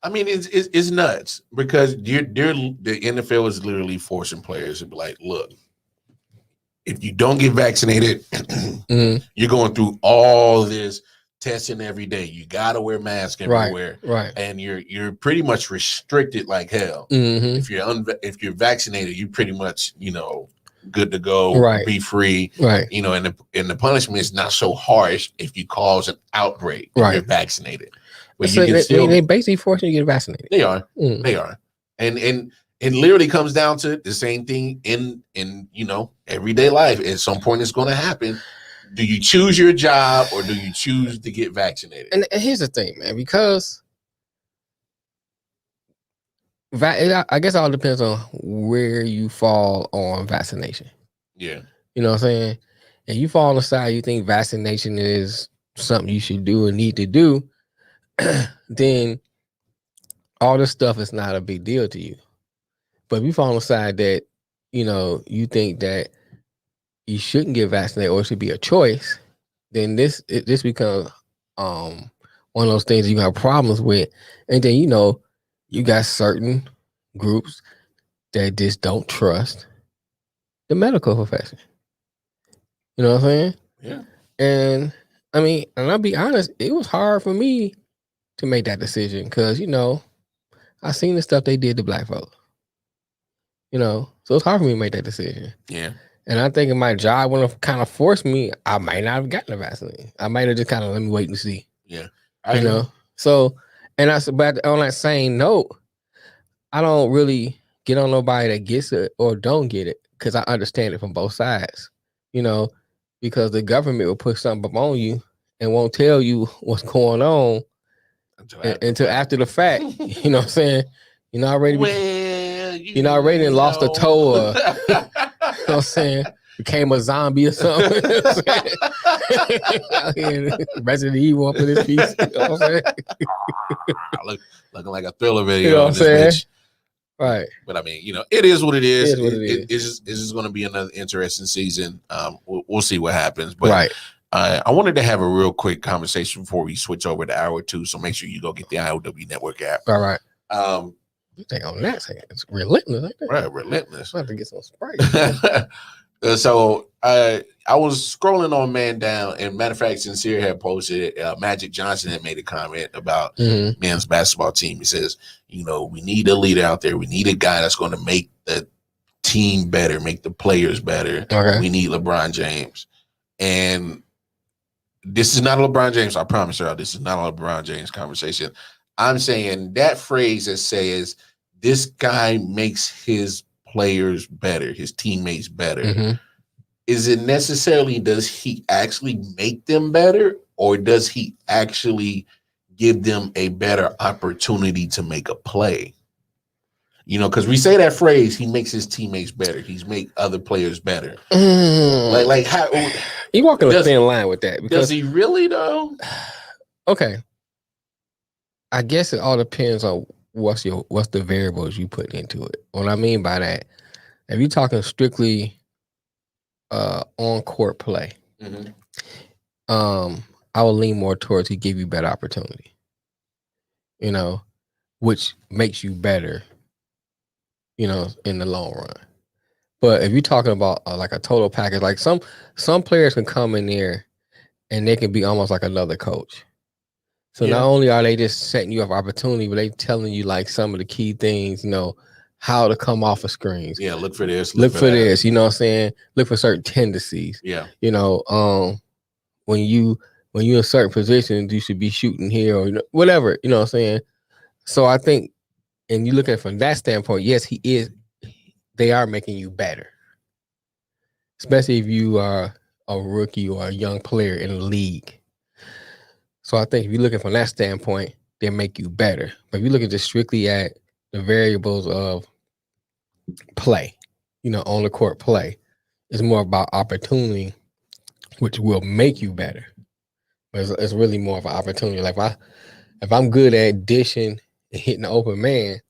S2: I mean, it's nuts because the NFL is literally forcing players to be like, look, if you don't get vaccinated, you're going through all this testing every day. You gotta wear masks everywhere,
S3: right?
S2: And you're pretty much restricted like hell. If you're vaccinated, you pretty much good to go,
S3: right?
S2: Be free,
S3: right?
S2: And the punishment is not so harsh if you cause an outbreak if you're vaccinated. But
S3: so
S2: you can still
S3: they basically forcing you to get vaccinated.
S2: They are, they are, and it literally comes down to the same thing in everyday life. At some point, it's going to happen. Do you choose your job or do you choose to get vaccinated?
S3: And here's the thing, man, because I guess it all depends on where you fall on vaccination.
S2: Yeah.
S3: You know what I'm saying? And you fall on the side you think vaccination is something you should do and need to do, then all this stuff is not a big deal to you. But if you fall on the side that, you think that you shouldn't get vaccinated or it should be a choice, then this becomes one of those things you got problems with. And then you got certain groups that just don't trust the medical profession. You know what I'm saying?
S2: Yeah.
S3: And I mean, and I'll be honest, it was hard for me to make that decision because I seen the stuff they did to black folks. So it's hard for me to make that decision.
S2: Yeah.
S3: And I think if my job would have kind of forced me, I might not have gotten the vaccine. I might have just kind of let me wait and see.
S2: Yeah.
S3: So, but on that same note, I don't really get on nobody that gets it or don't get it because I understand it from both sides. Because the government will put something up on you and won't tell you what's going on until after the fact. You know what I'm saying? You're not already lost a toe or you know what I'm saying? Became a zombie or something. Resident Evil up in this piece. You know what I'm saying?
S2: Looking like a thriller video.
S3: You know what I'm saying? Right.
S2: But I mean, it is what it is.
S3: It's
S2: just going to be another interesting season. We'll see what happens. But
S3: right.
S2: I wanted to have a real quick conversation before we switch over to hour 2. So make sure you go get the I.O.W network app.
S3: All right. You think on that? It's relentless, ain't it?
S2: Right, relentless.
S3: I have to get some Sprite.
S2: So I was scrolling on Man Down, and matter of fact, Sincere had posted Magic Johnson had made a comment about men's basketball team. He says, we need a leader out there. We need a guy that's going to make the team better, make the players better.
S3: Okay.
S2: We need LeBron James. And this is not a LeBron James. I promise y'all, this is not a LeBron James conversation. I'm saying that phrase that says this guy makes his players better, his teammates better. Is it necessarily, does he actually make them better, or does he actually give them a better opportunity to make a play? Because we say that phrase, he makes his teammates better. He's make other players better. Like how
S3: you walking a thin line with that? Because,
S2: does he really though?
S3: Okay, I guess it all depends on what's the variables you put into it. What I mean by that, if you're talking strictly on court play, I will lean more towards he give you better opportunity. Which makes you better. In the long run. But if you're talking about like a total package, like some players can come in there and they can be almost like another coach. So not only are they just setting you up opportunity, but they telling you like some of the key things, how to come off of screens.
S2: Yeah, look for this.
S3: Look for this. You know what I'm saying? Look for certain tendencies.
S2: Yeah.
S3: When you in certain positions, you should be shooting here or whatever. You know what I'm saying? So I think, and you look at it from that standpoint, yes, they are making you better. Especially if you are a rookie or a young player in the league. So I think if you're looking from that standpoint, they make you better. But if you look at just strictly at the variables of play, on the court play, it's more about opportunity, which will make you better. But it's really more of an opportunity. Like if I'm good at dishing and hitting the open man,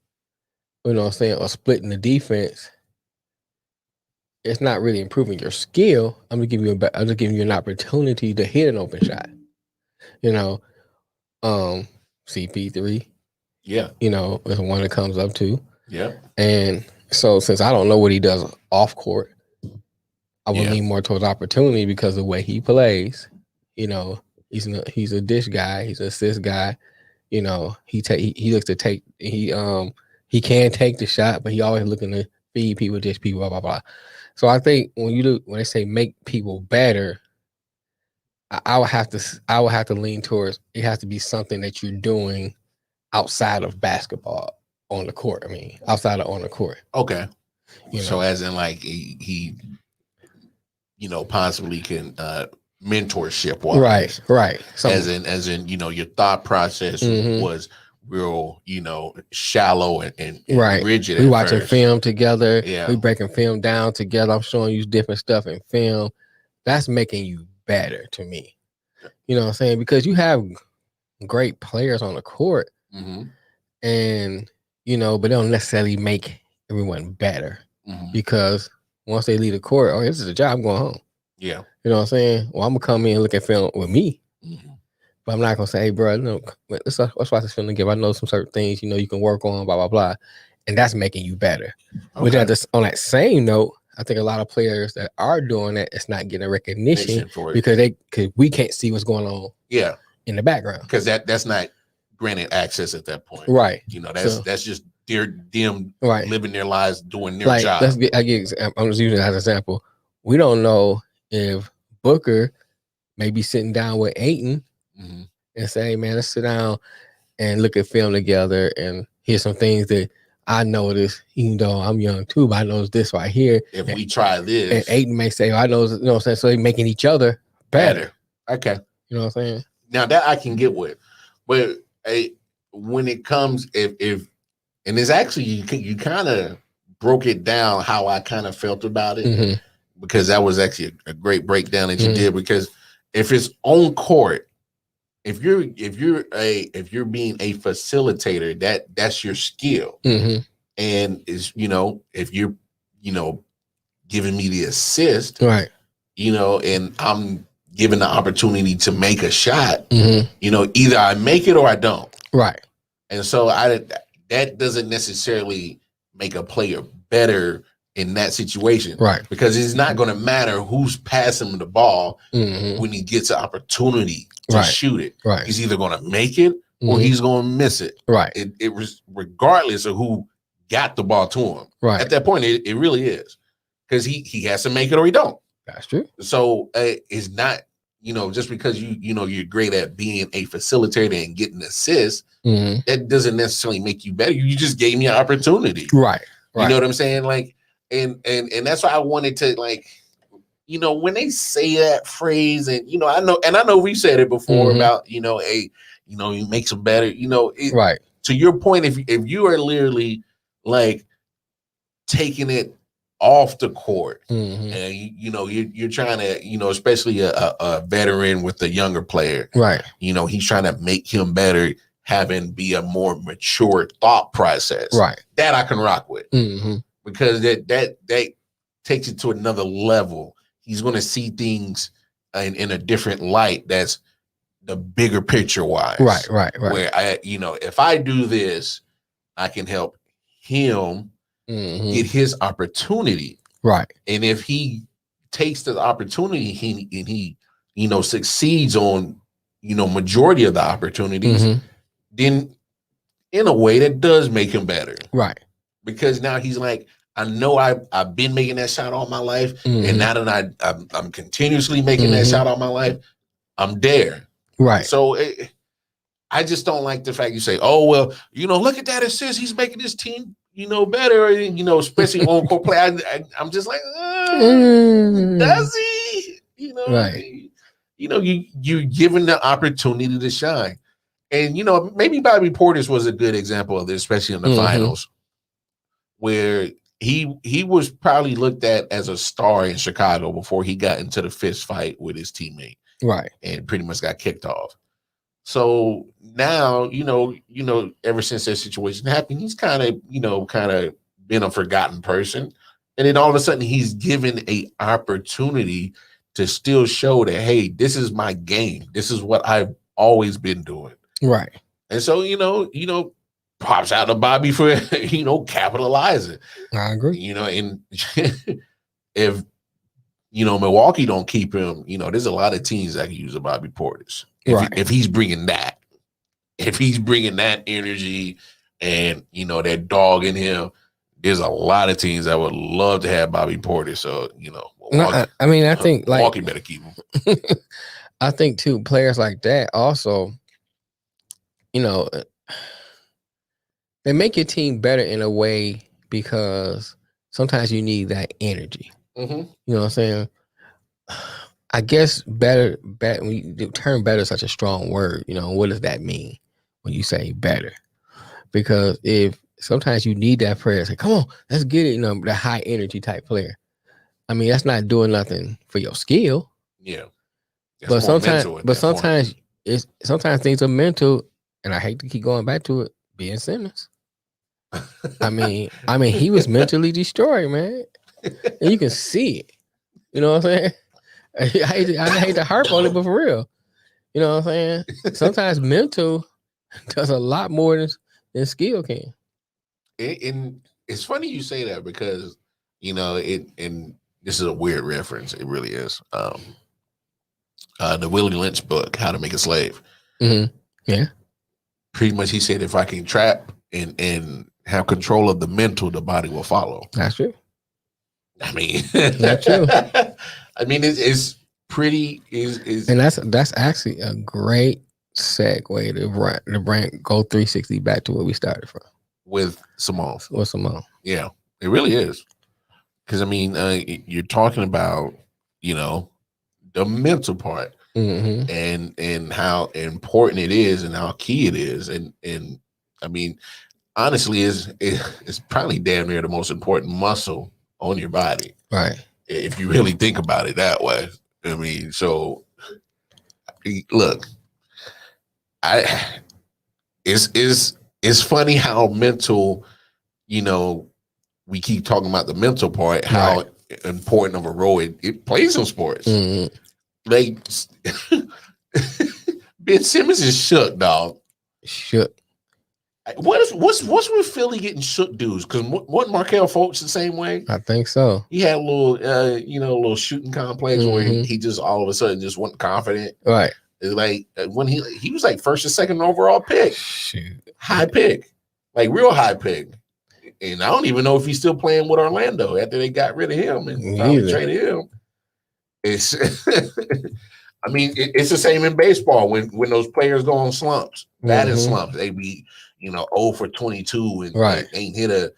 S3: you know what I'm saying, or splitting the defense, it's not really improving your skill. I'm just giving you an opportunity to hit an open shot. CP3.
S2: Yeah.
S3: Is one that comes up to.
S2: Yeah.
S3: And so since I don't know what he does off court, I would lean more towards opportunity because of the way he plays. He's a dish guy, he's an assist guy. He looks to take he can take the shot, but he always looking to feed people, dish people, blah blah blah. So I think when they say make people better, I would have to lean towards it has to be something that you're doing outside of basketball on the court. I mean, outside of on the court.
S2: Okay. So as in like he possibly can mentorship wise.
S3: Right.
S2: As in, your thought process was real, shallow and rigid.
S3: We watching film together.
S2: Yeah.
S3: We breaking film down together. I'm showing you different stuff in film. That's making you better to me. You know what I'm saying? Because you have great players on the court, and but they don't necessarily make everyone better because once they leave the court, this is a job. I'm going home.
S2: Yeah.
S3: You know what I'm saying? Well, I'm gonna come in and look at film with me. But I'm not gonna say, hey, bro, let's watch this film together. I know some certain things, you can work on, blah, blah, blah. And that's making you better. Okay. But on that same note, I think a lot of players that are doing that, it's not getting recognition because we can't see what's going on in the background. Because
S2: that's not granted access at that point.
S3: Right.
S2: That's just them living their lives, doing their job.
S3: I'm just using it as an example. We don't know if Booker may be sitting down with Ayton and say, hey, man, let's sit down and look at film together and here's some things that I noticed, even though I'm young too, but I noticed this right here.
S2: If we try this.
S3: And Ayton may say, I know, what I'm saying? So they're making each other better.
S2: Okay.
S3: You know what I'm saying?
S2: Now that I can get with. But when it comes, if and it's actually, you kind of broke it down how I kind of felt about it. Because that was actually a great breakdown that you did. Because if it's on court, if you're being a facilitator, that's your skill. And is if you're giving me the assist,
S3: right?
S2: And I'm given the opportunity to make a shot, either I make it or I don't.
S3: Right.
S2: And so that doesn't necessarily make a player better in that situation.
S3: Right.
S2: Because it's not going to matter who's passing him the ball when he gets an opportunity to shoot it.
S3: Right.
S2: He's either going to make it or he's going to miss it.
S3: Right.
S2: It was regardless of who got the ball to him.
S3: Right.
S2: At that point, it really is. Because he has to make it or he don't.
S3: That's true.
S2: So it's not, just because you're great at being a facilitator and getting assists, that doesn't necessarily make you better. You just gave me an opportunity.
S3: Right.
S2: You know what I'm saying? Like, and that's why I wanted to, like, when they say that phrase, and I know we said it before about you makes them better.
S3: Right.
S2: To your point, if you are literally like taking it off the court, and you're trying to, especially a veteran with a younger player,
S3: right?
S2: He's trying to make him better, be a more mature thought process,
S3: right?
S2: That I can rock with, because that takes it to another level. He's going to see things in a different light. That's the bigger picture wise,
S3: right.
S2: Where if I do this, I can help him get his opportunity,
S3: right?
S2: And if he takes the opportunity, he succeeds on majority of the opportunities, then in a way that does make him better,
S3: right?
S2: Because now he's like, I know I've been making that shot all my life, and now that I'm continuously making that shot all my life, I'm there,
S3: right?
S2: So I just don't like the fact you say, oh well, look at that assist, he's making this team better, especially on court play. I'm just like, does he?
S3: Right.
S2: you're given the opportunity to shine. And maybe Bobby Portis was a good example of this, especially in the finals, where he was probably looked at as a star in Chicago before he got into the fist fight with his teammate,
S3: right,
S2: and pretty much got kicked off. So now, ever since that situation happened, he's kind of been a forgotten person. And then all of a sudden he's given a opportunity to still show that, hey, this is my game. This is what I've always been doing.
S3: Right.
S2: And so, props out to Bobby for, capitalizing.
S3: I agree.
S2: And if, Milwaukee don't keep him, there's a lot of teams that can use a Bobby Portis. If he's bringing that energy and, that dog in him, there's a lot of teams that would love to have Bobby Portis. So, Milwaukee,
S3: I think
S2: Milwaukee better keep him.
S3: I think too, players like that also, they make your team better in a way because sometimes you need that energy.
S2: Mm-hmm.
S3: You know what I'm saying? I guess better, when the term better is such a strong word, what does that mean when you say better? Because if sometimes you need that player, say, come on, let's get it, the high energy type player. I mean, that's not doing nothing for your skill.
S2: Yeah.
S3: But sometimes things are mental, and I hate to keep going back to it, Ben Simmons. I mean, he was mentally destroyed, man. And you can see it. You know what I'm saying? I hate to harp on it, but for real. You know what I'm saying? Sometimes mental does a lot more than skill can.
S2: And it's funny you say that because, and this is a weird reference. It really is. The Willie Lynch book, How to Make a Slave.
S3: Mm-hmm. Yeah.
S2: Pretty much he said, if I can trap and have control of the mental, the body will follow.
S3: That's true.
S2: I mean,
S3: that's true.
S2: I mean, it's pretty is
S3: and that's actually a great segue to bring go 360 back to where we started from
S2: with Simone. Yeah, it really is. Because I mean, you're talking about the mental part,
S3: mm-hmm.
S2: and how important it is and how key it is, and I mean, honestly, it's probably damn near the most important muscle on your body,
S3: right?
S2: If you really think about it that way. I mean, so look, it's funny how mental, we keep talking about the mental part, how important of a role it plays in sports.
S3: Mm-hmm.
S2: Like Ben Simmons is shook, dog.
S3: Shook.
S2: What's with Philly getting shook dudes? Because wasn't Markelle Fultz the same way?
S3: I think so.
S2: He had a little shooting complex where he just all of a sudden just wasn't confident.
S3: Right.
S2: Like when he was like first or second overall pick.
S3: Shoot.
S2: High pick. Like real high pick. And I don't even know if he's still playing with Orlando after they got rid of him and probably traded him. It's I mean, it's the same in baseball when those players go on slumps. Batting slumps. They be 0 for 22 and ain't hit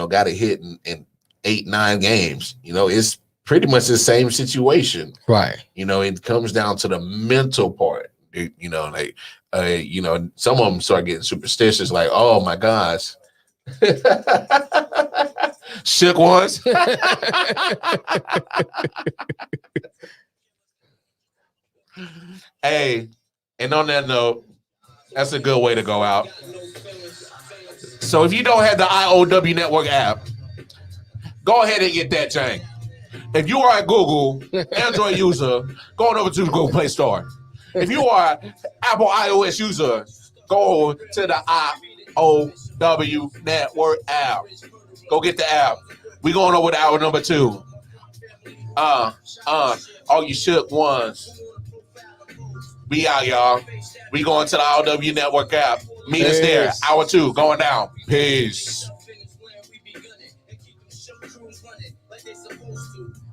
S2: got a hit in 8-9 games. It's pretty much the same situation.
S3: Right.
S2: It comes down to the mental part. Some of them start getting superstitious, like, oh my gosh. Shook ones. Hey, and on that note, that's a good way to go out. So if you don't have the I.O.W network app, go ahead and get that, Chang. If you are a Google Android user, go on over to the Google Play Store. If you are Apple iOS user, go to the I.O.W network app. Go get the app. We going over to hour number 2. All you shook ones. We out, y'all. We going to the I.O.W network app. Meet us there. Hour 2 going down. Peace.